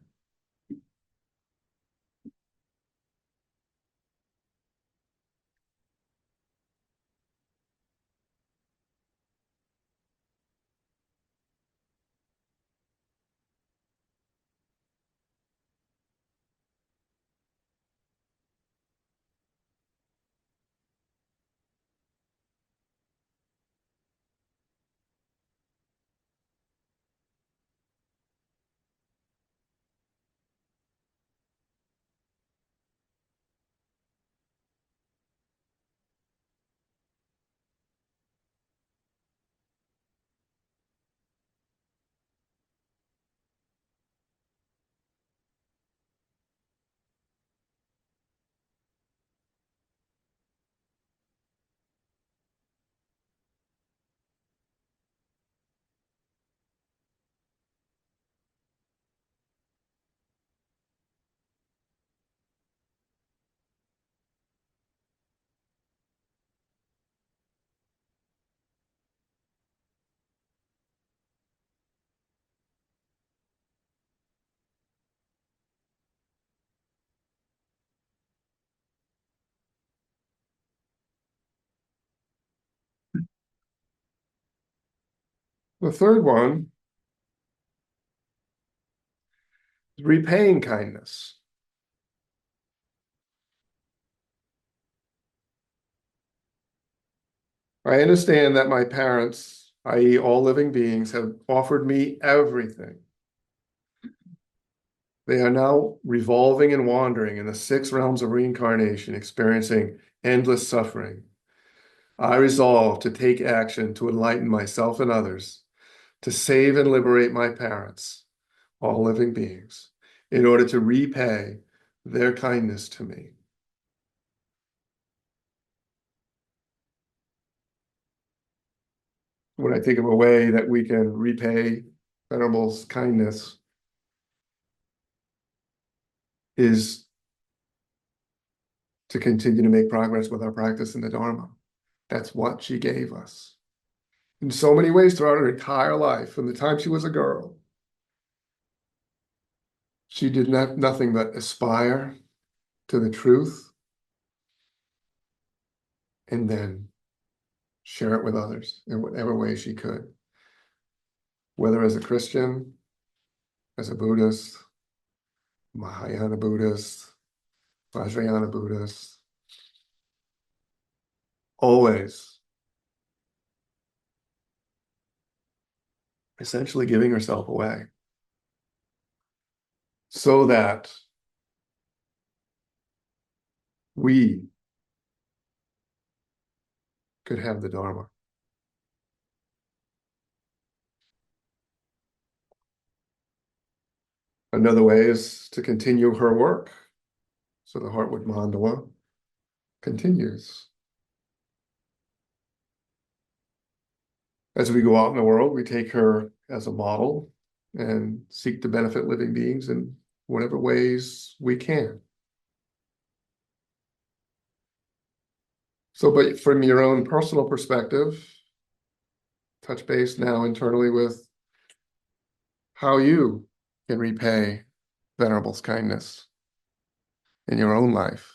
[SPEAKER 1] The third one is repaying kindness. I understand that my parents, i.e., all living beings, have offered me everything. They are now revolving and wandering in the 6 realms of reincarnation, experiencing endless suffering. I resolve to take action to enlighten myself and others, to save and liberate my parents, all living beings, in order to repay their kindness to me. When I think of a way that we can repay Venerable's kindness is to continue to make progress with our practice in the Dharma. That's what she gave us. In so many ways throughout her entire life, from the time she was a girl, she did nothing but aspire to the truth and then share it with others in whatever way she could. Whether as a Christian, as a Buddhist, Mahayana Buddhist, Vajrayana Buddhist, always essentially giving herself away so that we could have the Dharma. Another way is to continue her work. So the Heartwood Mandala continues. As we go out in the world, we take her as a model and seek to benefit living beings in whatever ways we can. So, but from your own personal perspective, touch base now internally with how you can repay Venerable's kindness in your own life.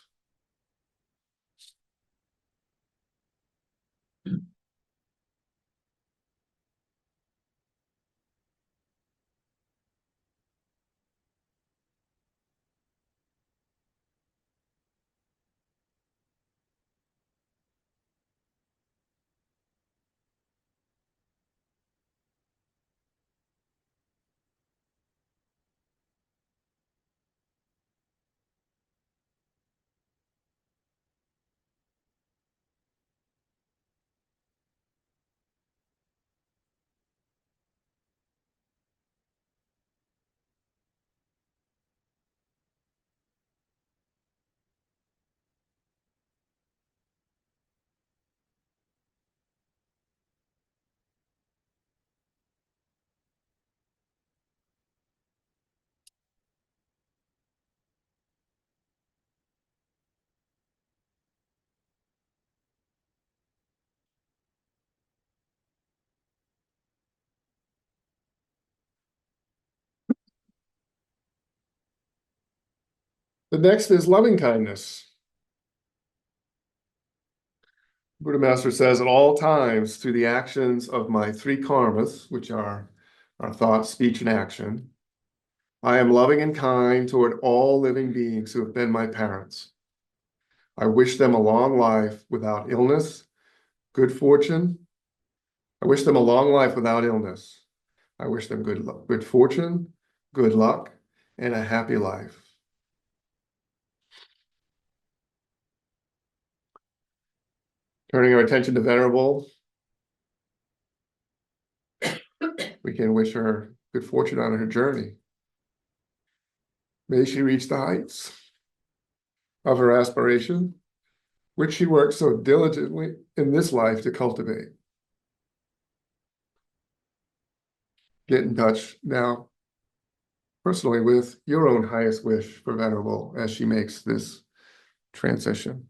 [SPEAKER 1] The next is loving kindness. Buddha Master says, at all times, through the actions of my 3 karmas, which are our thought, speech, and action, I am loving and kind toward all living beings who have been my parents. I wish them a long life without illness, good fortune. I wish them a long life without illness. I wish them good fortune, good luck, and a happy life. Turning our attention to Venerable, we can wish her good fortune on her journey. May she reach the heights of her aspiration, which she worked so diligently in this life to cultivate. Get in touch now, personally, with your own highest wish for Venerable as she makes this transition.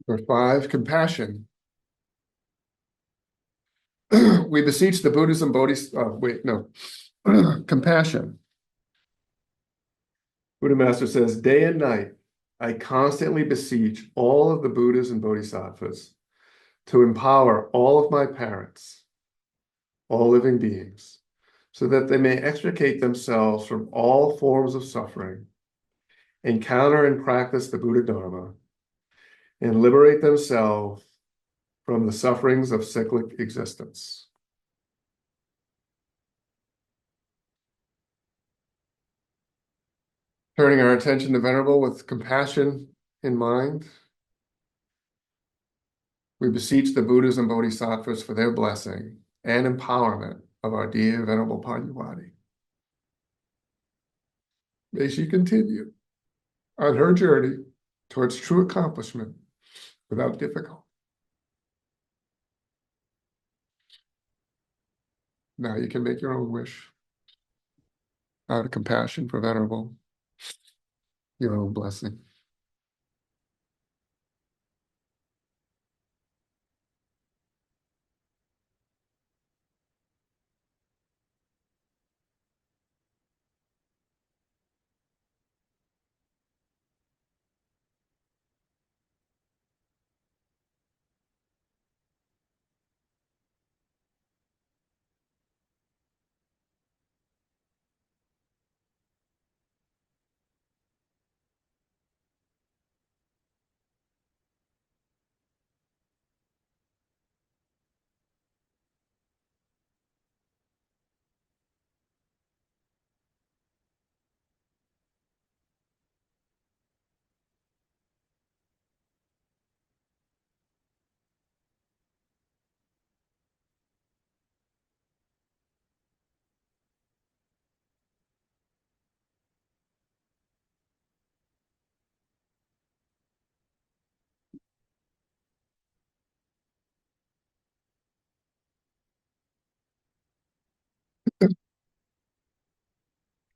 [SPEAKER 1] Number 5, compassion. We beseech the Buddhas and compassion. Buddha Master says, day and night, I constantly beseech all of the Buddhas and Bodhisattvas to empower all of my parents, all living beings, so that they may extricate themselves from all forms of suffering, encounter and practice the Buddha Dharma, and liberate themselves from the sufferings of cyclic existence. Turning our attention to Venerable with compassion in mind, we beseech the Buddhas and Bodhisattvas for their blessing and empowerment of our dear Venerable Parvati. May she continue on her journey towards true accomplishment without difficulty. Now you can make your own wish out of compassion for Venerable, your own blessing.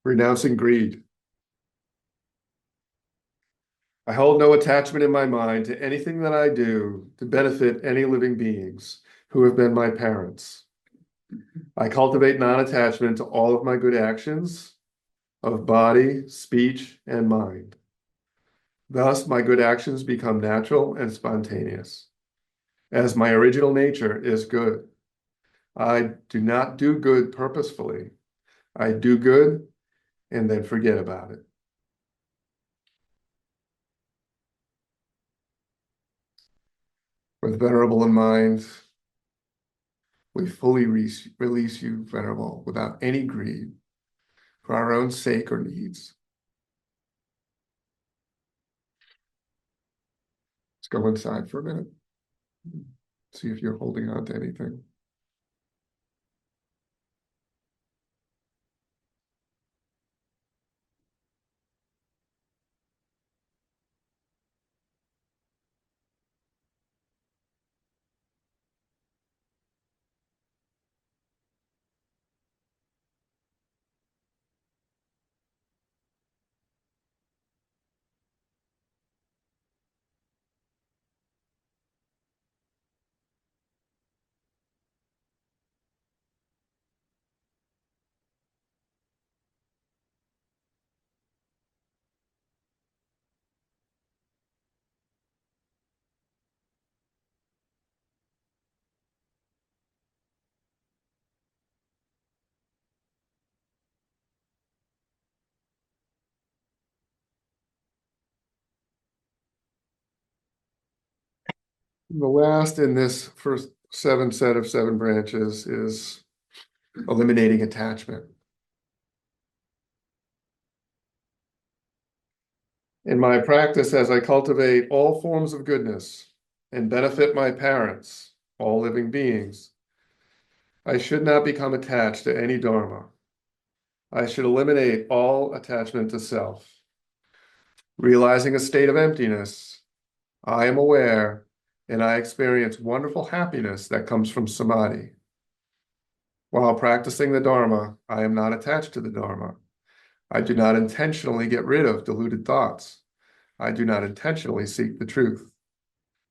[SPEAKER 1] Renouncing greed. I hold no attachment in my mind to anything that I do to benefit any living beings who have been my parents. I cultivate non-attachment to all of my good actions of body, speech, and mind. Thus, my good actions become natural and spontaneous, as my original nature is good. I do not do good purposefully. I do good and then forget about it. With Venerable in mind, we fully release you, Venerable, without any greed, for our own sake or needs. Let's go inside for a minute. See if you're holding on to anything. The last in this first set of 7 branches is eliminating attachment. In my practice, as I cultivate all forms of goodness and benefit my parents, all living beings, I should not become attached to any Dharma. I should eliminate all attachment to self. Realizing a state of emptiness, I am aware and I experience wonderful happiness that comes from samadhi. While practicing the Dharma, I am not attached to the Dharma. I do not intentionally get rid of deluded thoughts. I do not intentionally seek the truth.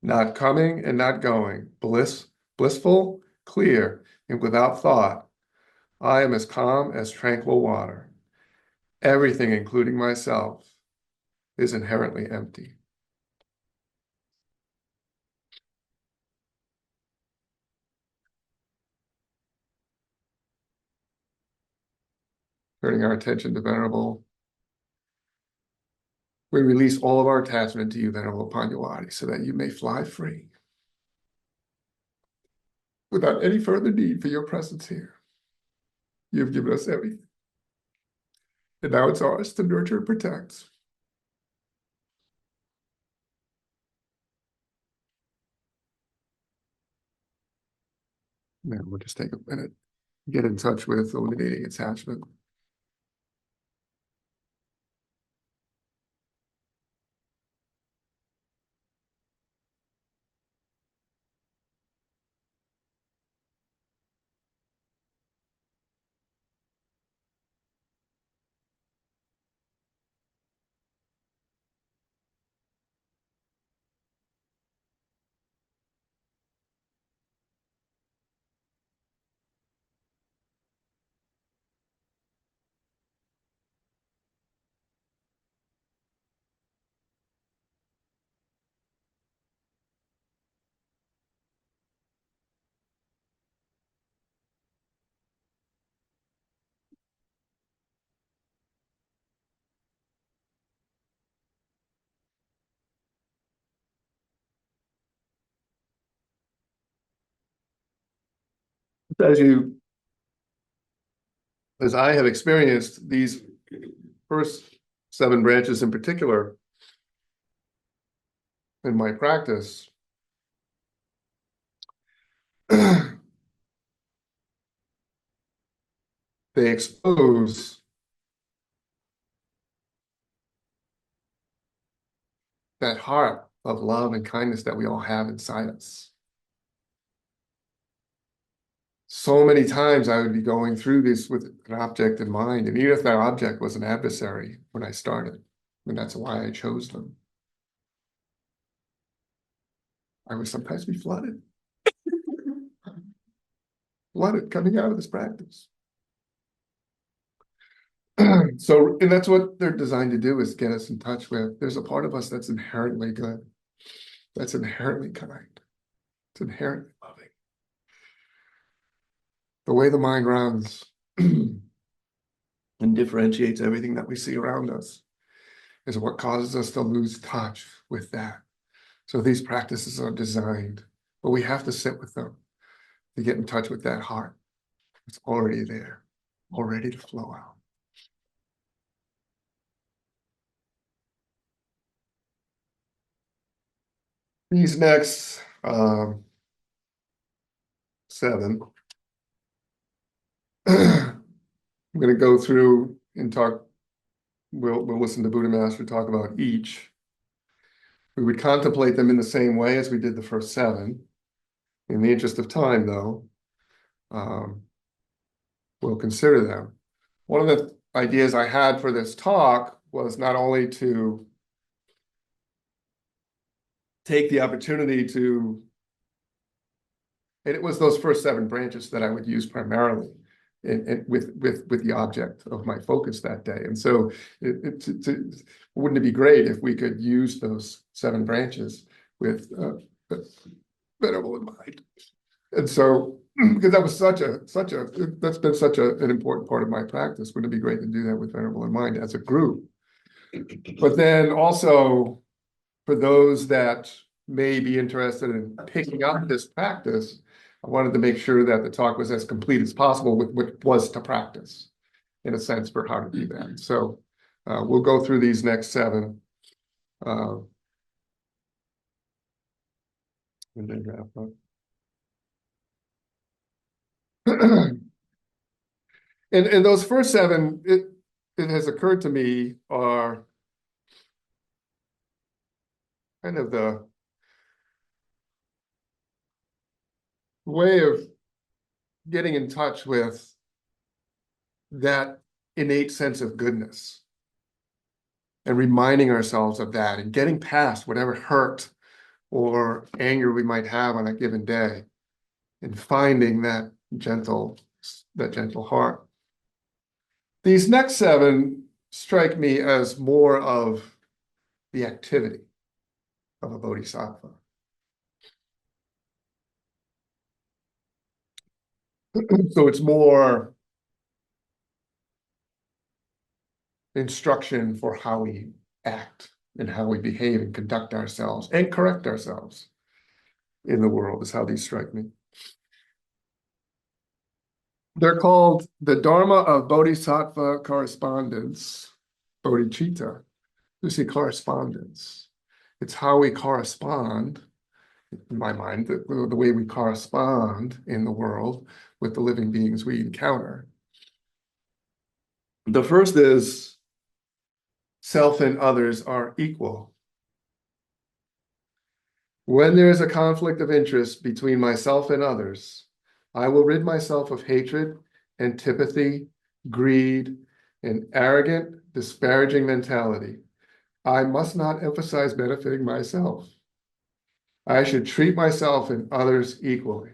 [SPEAKER 1] not coming and not going, blissful, clear, and without thought. I am as calm as tranquil water. Everything, including myself, is inherently empty. Turning our attention to Venerable, we release all of our attachment to you, Venerable Panyawadi, so that you may fly free without any further need for your presence here. You've given us everything, and now it's ours to nurture and protect. Now we'll just take a minute, get in touch with eliminating attachment. As I have experienced these first 7 branches in particular in my practice, they expose that heart of love and kindness that we all have inside us. So many times I would be going through this with an object in mind, and even if that object was an adversary when I started, and that's why I chose them, I would sometimes be flooded coming out of this practice. So, and that's what they're designed to do, is get us in touch with, there's a part of us that's inherently good, that's inherently kind, it's inherently loving. The way the mind runs and differentiates everything that we see around us is what causes us to lose touch with that. So these practices are designed, but we have to sit with them to get in touch with that heart. It's already there, all ready to flow out. These next 7, I'm going to go through and talk. We'll listen to Buddha Master talk about each. We would contemplate them in the same way as we did the first 7. In the interest of time, though, we'll consider them. One of the ideas I had for this talk was not only to take the opportunity to, and it was those first 7 branches that I would use primarily with the object of my focus that day. And so wouldn't it be great if we could use those 7 branches with Venerable in mind? And so, because that was that's been such an important part of my practice, wouldn't it be great to do that with Venerable in mind as a group? But then also, for those that may be interested in picking up this practice, I wanted to make sure that the talk was as complete as possible with what was to practice, in a sense, for how to do that. So we'll go through these next 7. And then wrap up. And those first 7, it has occurred to me, are kind of the way of getting in touch with that innate sense of goodness and reminding ourselves of that and getting past whatever hurt or anger we might have on a given day, and finding that gentle heart. These next 7 strike me as more of the activity of a bodhisattva. So it's more instruction for how we act and how we behave and conduct ourselves and correct ourselves in the world, is how these strike me. They're called the Dharma of Bodhisattva Correspondence, bodhicitta. You see, correspondence. It's how we correspond, in my mind, the way we correspond in the world with the living beings we encounter. The first is self and others are equal. When there is a conflict of interest between myself and others, I will rid myself of hatred, antipathy, greed, and arrogant, disparaging mentality. I must not emphasize benefiting myself. I should treat myself and others equally.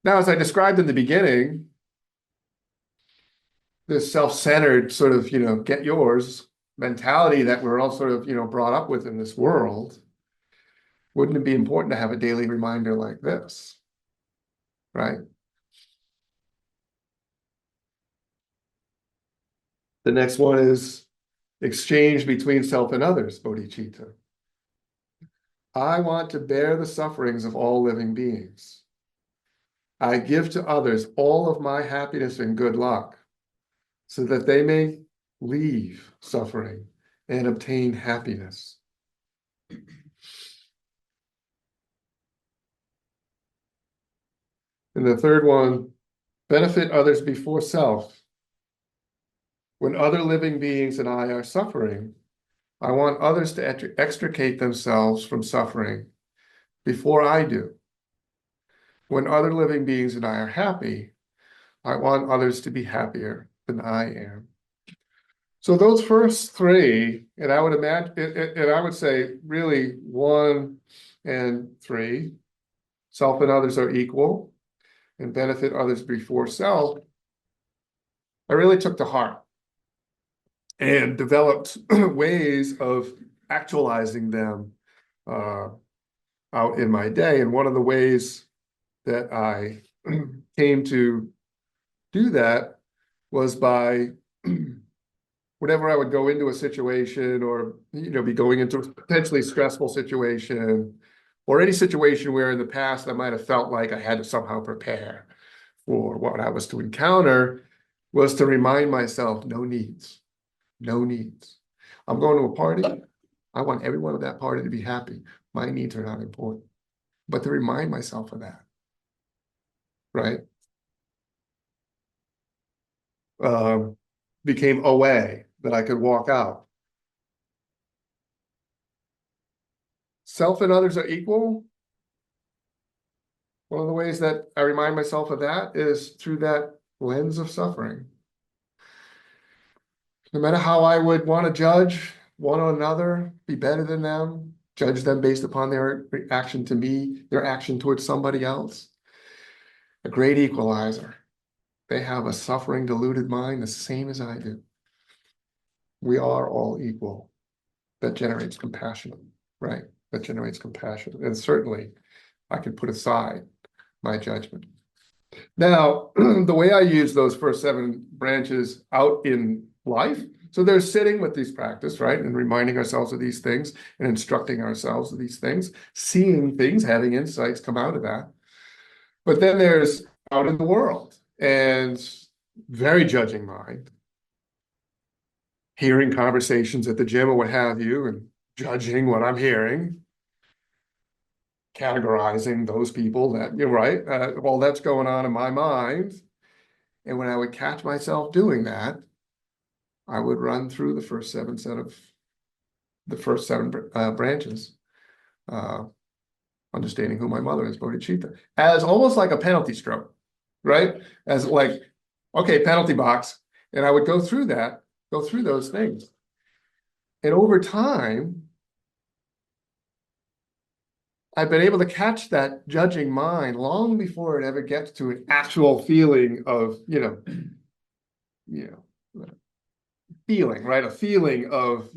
[SPEAKER 1] Now, as I described in the beginning, this self-centered sort of, get yours mentality that we're all sort of, brought up with in this world, wouldn't it be important to have a daily reminder like this, right? The next one is exchange between self and others, bodhicitta. I want to bear the sufferings of all living beings. I give to others all of my happiness and good luck, so that they may leave suffering and obtain happiness. And the third one, benefit others before self. When other living beings and I are suffering, I want others to extricate themselves from suffering before I do. When other living beings and I are happy, I want others to be happier than I am. So those first 3, and I would imagine, and I would say really 1 and 3, self and others are equal, and benefit others before self, I really took to heart and developed ways of actualizing them out in my day. And one of the ways that I came to do that was by whenever I would go into a situation or, be going into a potentially stressful situation or any situation where in the past I might have felt like I had to somehow prepare for what I was to encounter, was to remind myself, no needs, no needs. I'm going to a party. I want everyone at that party to be happy. My needs are not important. But to remind myself of that, right? Became a way that I could walk out. Self and others are equal. One of the ways that I remind myself of that is through that lens of suffering. No matter how I would want to judge one another, be better than them, judge them based upon their reaction to me, their action towards somebody else. A great equalizer. They have a suffering, deluded mind the same as I do. We are all equal. That generates compassion, right? That generates compassion. And certainly, I can put aside my judgment. Now, the way I use those first 7 branches out in life, so they're sitting with these practice, right? And reminding ourselves of these things and instructing ourselves of these things, seeing things, having insights come out of that. But then there's out in the world and very judging mind, hearing conversations at the gym or what have you, and judging what I'm hearing, categorizing those people that, you're right, well, that's going on in my mind. And when I would catch myself doing that, I would run through the first 7 branches, understanding who my mother is, bodhicitta, as almost like a penalty stroke, right? As like, okay, penalty box. And I would go through those things. And over time, I've been able to catch that judging mind long before it ever gets to an actual feeling of, feeling, right? A feeling of,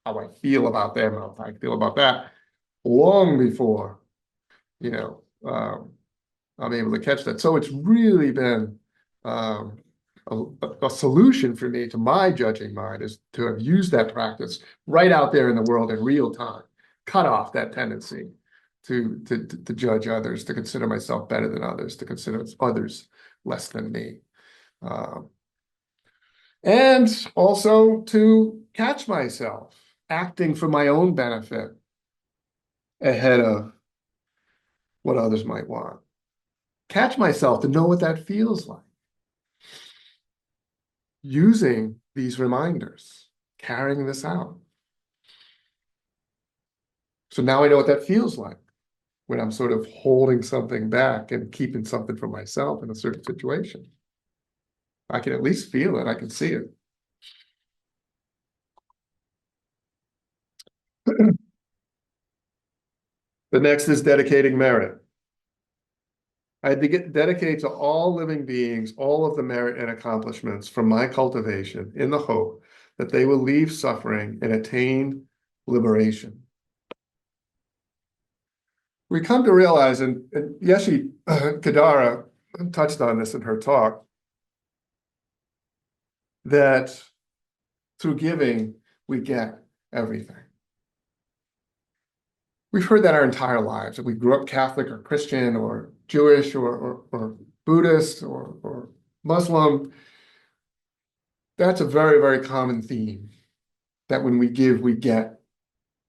[SPEAKER 1] how I feel about them, how I feel about that, long before, you know, um, I'm able to catch that. So it's really been um, a solution for me to my judging mind is to have used that practice right out there in the world in real time, cut off that tendency to judge others, to consider myself better than others, to consider others less than me. Um, and also to catch myself acting for my own benefit ahead of what others might want. Catch myself to know what that feels like. Using these reminders, carrying this out. So now I know what that feels like when I'm sort of holding something back and keeping something for myself in a certain situation. I can at least feel it, I can see it. The next is dedicating merit. I dedicate to all living beings all of the merit and accomplishments from my cultivation in the hope that they will leave suffering and attain liberation. We come to realize, and Yeshi Kadara touched on this in her talk, that through giving, we get everything. We've heard that our entire lives, that we grew up Catholic or Christian or Jewish or Buddhist or Muslim. That's a very, very common theme, that when we give, we get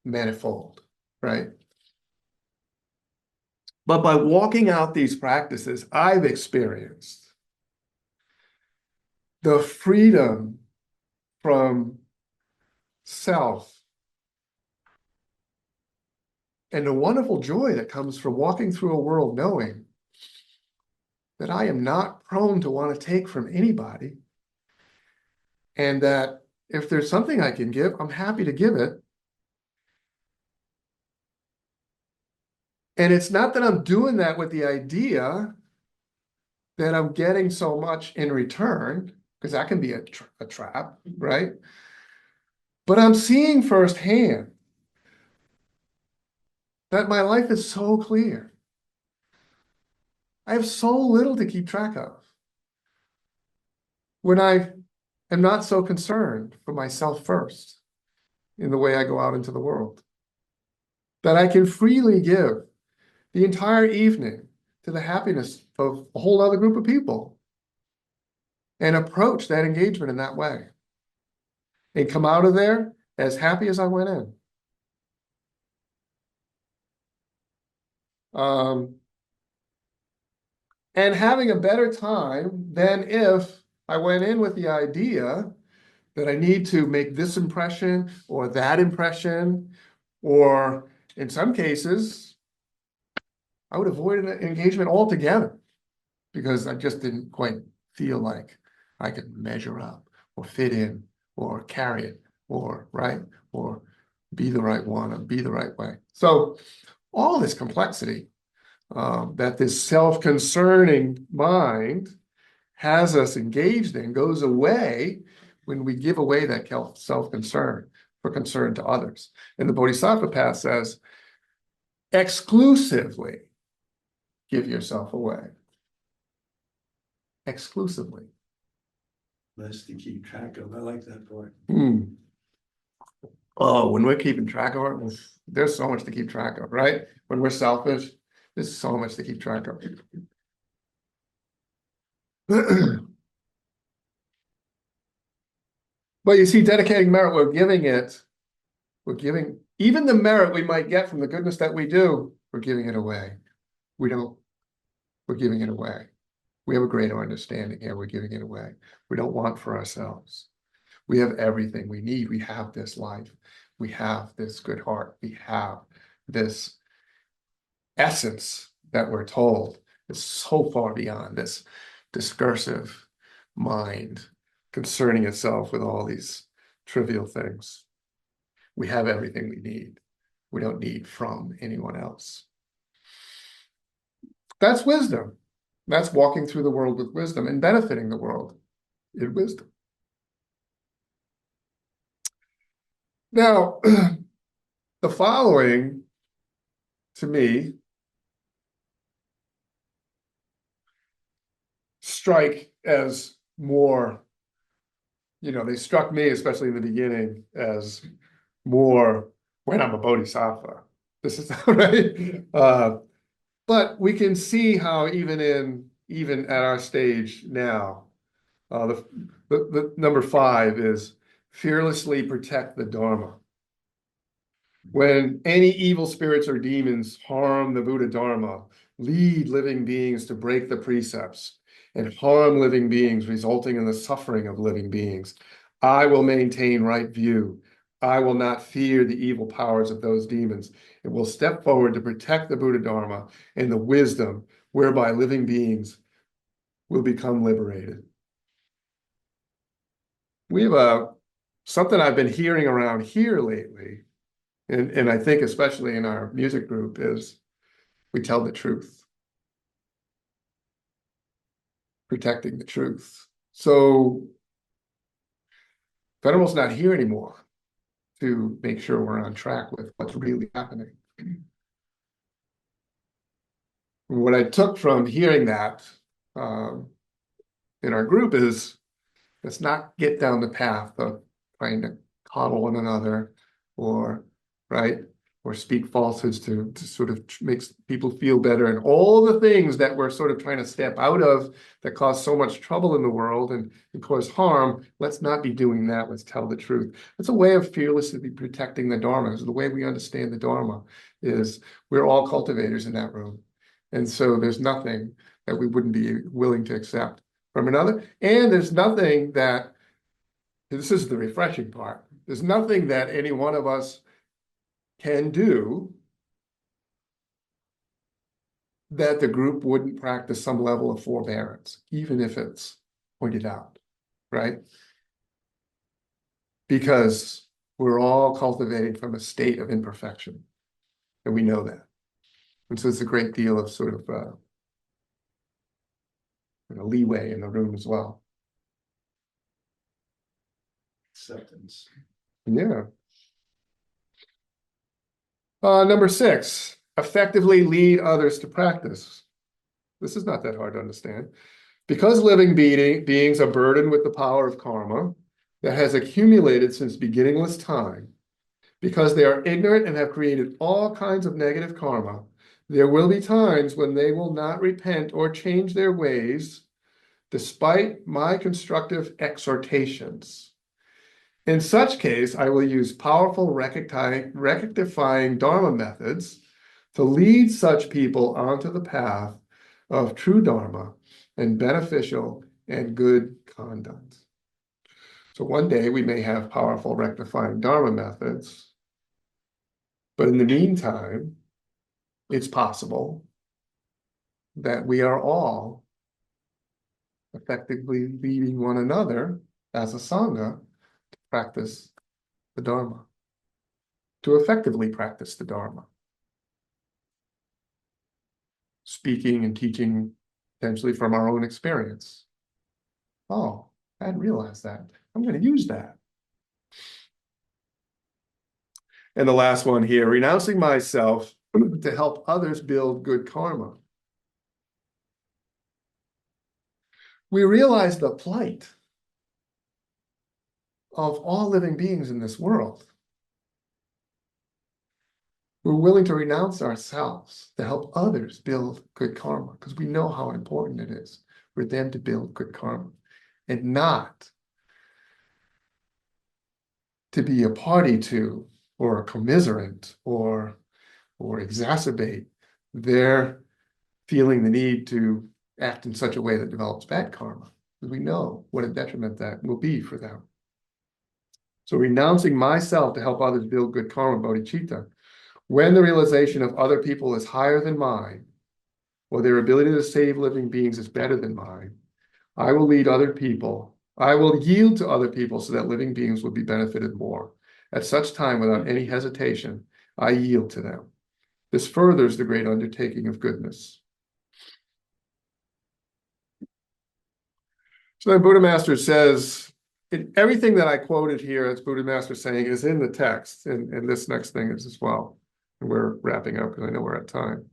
[SPEAKER 1] manifold, right? But by walking out these practices, I've experienced the freedom from self and the wonderful joy that comes from walking through a world knowing that I am not prone to want to take from anybody, and that if there's something I can give, I'm happy to give it. And it's not that I'm doing that with the idea that I'm getting so much in return, because that can be a trap, right? But I'm seeing firsthand that my life is so clear. I have so little to keep track of when I am not so concerned for myself first in the way I go out into the world, that I can freely give the entire evening to the happiness of a whole other group of people and approach that engagement in that way and come out of there as happy as I went in. And having a better time than if I went in with the idea that I need to make this impression or that impression, or in some cases, I would avoid an engagement altogether because I just didn't quite feel like I could measure up or fit in or carry it or be the right one or be the right way. So all this complexity that this self-concerning mind has us engaged in goes away when we give away that self-concern for concern to others. And the Bodhisattva path says, exclusively give yourself away. Exclusively.
[SPEAKER 3] Less to keep track of. I like that part.
[SPEAKER 1] Oh, when we're keeping track of it, there's so much to keep track of, right? When we're selfish, there's so much to keep track of. But you see, dedicating merit, we're giving even the merit we might get from the goodness that we do, we're giving it away. We're giving it away. We have a greater understanding here, we're giving it away. We don't want for ourselves. We have everything we need. We have this life. We have this good heart. We have this essence that we're told is so far beyond this discursive mind concerning itself with all these trivial things. We have everything we need. We don't need from anyone else. That's wisdom. That's walking through the world with wisdom and benefiting the world in wisdom. Now, the following, to me, strike as more, they struck me, especially in the beginning, as more when I'm a bodhisattva. This is right. But we can see how even at our stage now, the number 5 is fearlessly protect the Dharma. When any evil spirits or demons harm the Buddha Dharma, lead living beings to break the precepts, and harm living beings, resulting in the suffering of living beings, I will maintain right view. I will not fear the evil powers of those demons, and will step forward to protect the Buddha Dharma and the wisdom whereby living beings will become liberated. We have something I've been hearing around here lately, and I think especially in our music group, is we tell the truth. Protecting the truth. So Venerable's not here anymore to make sure we're on track with what's really happening. What I took from hearing that in our group is, let's not get down the path of trying to coddle one another or speak falsehoods to sort of makes people feel better, and all the things that we're sort of trying to step out of that cause so much trouble in the world and cause harm. Let's not be doing that. Let's tell the truth. It's a way of fearlessly protecting the Dharma. It's the way we understand the Dharma is we're all cultivators in that room. And so there's nothing that we wouldn't be willing to accept from another. And there's nothing that, this is the refreshing part, there's nothing that any one of us can do that the group wouldn't practice some level of forbearance, even if it's pointed out, right? Because we're all cultivating from a state of imperfection, and we know that. And so it's a great deal of sort of leeway in the room as well.
[SPEAKER 3] Acceptance.
[SPEAKER 1] Yeah. Number 6, effectively lead others to practice. This is not that hard to understand. Because living beings are burdened with the power of karma that has accumulated since beginningless time, because they are ignorant and have created all kinds of negative karma, there will be times when they will not repent or change their ways, despite my constructive exhortations. In such case, I will use powerful rectifying Dharma methods to lead such people onto the path of true Dharma and beneficial and good conduct. So one day we may have powerful rectifying Dharma methods, but in the meantime, it's possible that we are all effectively leading one another as a Sangha to practice the Dharma, to effectively practice the Dharma. Speaking and teaching potentially from our own experience. Oh, I hadn't realized that. I'm going to use that. And the last one here, renouncing myself to help others build good karma. We realize the plight of all living beings in this world. We're willing to renounce ourselves to help others build good karma because we know how important it is for them to build good karma and not to be a party to or a commiserant or exacerbate their feeling the need to act in such a way that develops bad karma, because we know what a detriment that will be for them. So renouncing myself to help others build good karma, bodhicitta, when the realization of other people is higher than mine, or their ability to save living beings is better than mine, I will lead other people. I will yield to other people so that living beings will be benefited more. At such time, without any hesitation, I yield to them. This furthers the great undertaking of goodness. So then Buddha Master says, everything that I quoted here, as Buddha Master saying, is in the text, and this next thing is as well. And we're wrapping up because I know we're at time.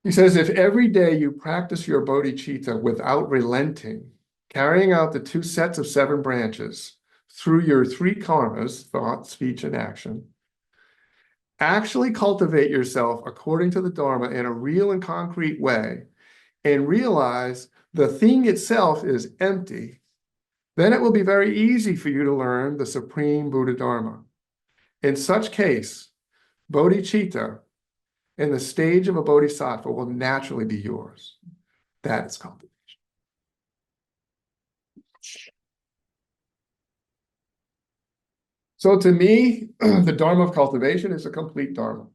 [SPEAKER 1] He says, if every day you practice your bodhicitta without relenting, carrying out the 2 sets of 7 branches through your 3 karmas, thought, speech, and action, actually cultivate yourself according to the Dharma in a real and concrete way, and realize the thing itself is empty, then it will be very easy for you to learn the supreme Buddha Dharma. In such case, bodhicitta in the stage of a bodhisattva will naturally be yours. That is cultivation. So to me, the Dharma of cultivation is a complete Dharma.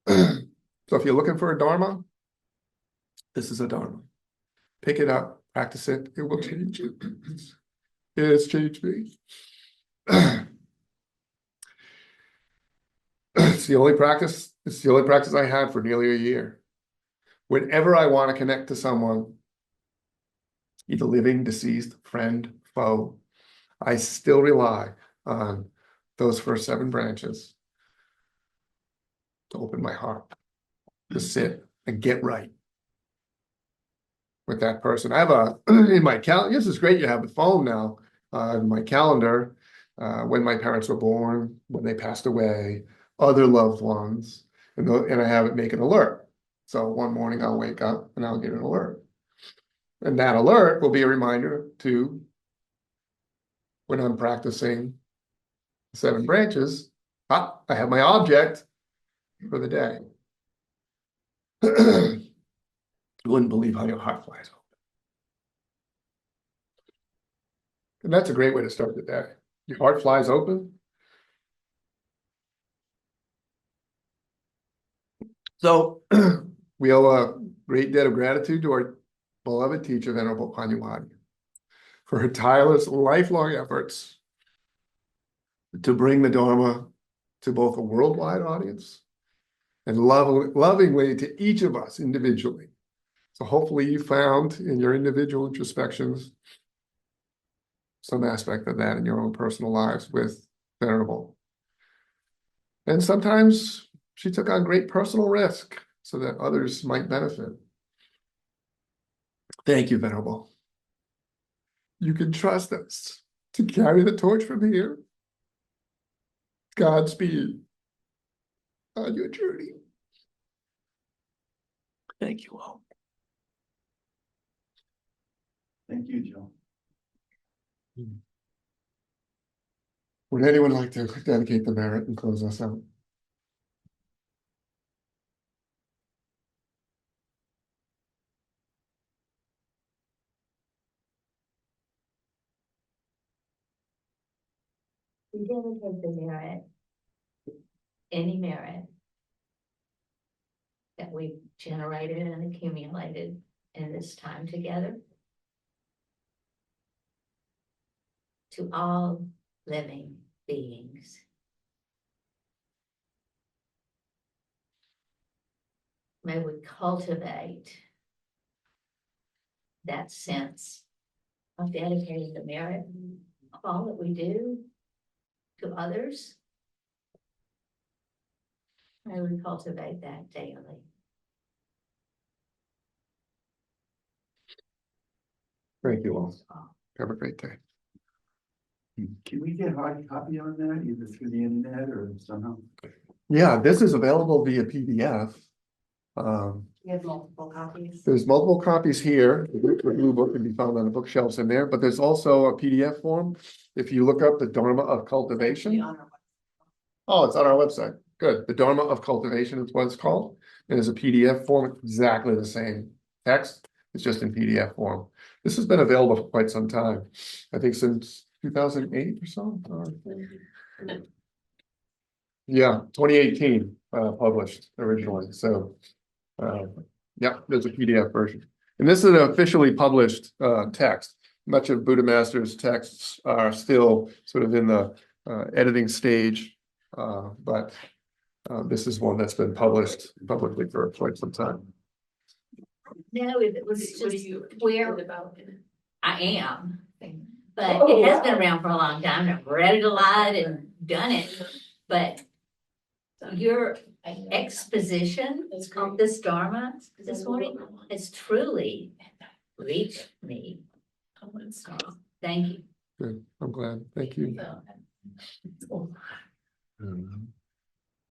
[SPEAKER 1] So if you're looking for a Dharma, this is a Dharma. Pick it up, practice it, it will change you. It has changed me. It's the only practice I had for nearly a year. Whenever I want to connect to someone, either living, deceased, friend, foe, I still rely on those first 7 branches to open my heart, to sit and get right with that person. I have in my calendar, this is great, you have the phone now, in my calendar, when my parents were born, when they passed away, other loved ones, and I have it make an alert. So one morning I'll wake up and I'll get an alert. And that alert will be a reminder to, when I'm practicing 7 branches, I have my object for the day. You wouldn't believe how your heart flies open. And that's a great way to start the day. Your heart flies open. So we owe a great debt of gratitude to our beloved teacher, Venerable Panyawadi, for her tireless, lifelong efforts to bring the Dharma to both a worldwide audience and lovingly to each of us individually. So hopefully you found in your individual introspections some aspect of that in your own personal lives with Venerable. And sometimes she took on great personal risk so that others might benefit. Thank you, Venerable. You can trust us to carry the torch from here. Godspeed on your journey. Thank you all.
[SPEAKER 3] Thank you, Joe.
[SPEAKER 1] Would anyone like to dedicate the merit and close us out?
[SPEAKER 2] We dedicate the merit, any merit that we've generated and accumulated in this time together to all living beings. May we cultivate that sense of dedicating the merit of all that we do to others. May we cultivate that daily.
[SPEAKER 1] Thank you all. Have a great day.
[SPEAKER 3] Can we get a hard copy on that, either through the internet or somehow?
[SPEAKER 1] Yeah, this is available via PDF.
[SPEAKER 4] We have multiple copies.
[SPEAKER 1] There's multiple copies here. The blue book can be found on the bookshelves in there, but there's also a PDF form. If you look up the Dharma of Cultivation. Oh, it's on our website. Good. The Dharma of Cultivation is what it's called. And there's a PDF form, exactly the same text. It's just in PDF form. This has been available for quite some time. I think since 2008 or so. Yeah, 2018 published originally. So yeah, there's a PDF version. And this is an officially published text. Much of Buddha Master's texts are still sort of in the editing stage, but this is one that's been published publicly for quite some time.
[SPEAKER 5] No, it was
[SPEAKER 2] What do
[SPEAKER 5] just
[SPEAKER 2] you
[SPEAKER 5] where
[SPEAKER 2] about it?
[SPEAKER 5] I am. But it has been around for a long time, and I've read it a lot and done it, but your exposition of this Dharma this morning has truly reached me. Thank you.
[SPEAKER 1] Good, I'm glad, thank you.
[SPEAKER 2] So,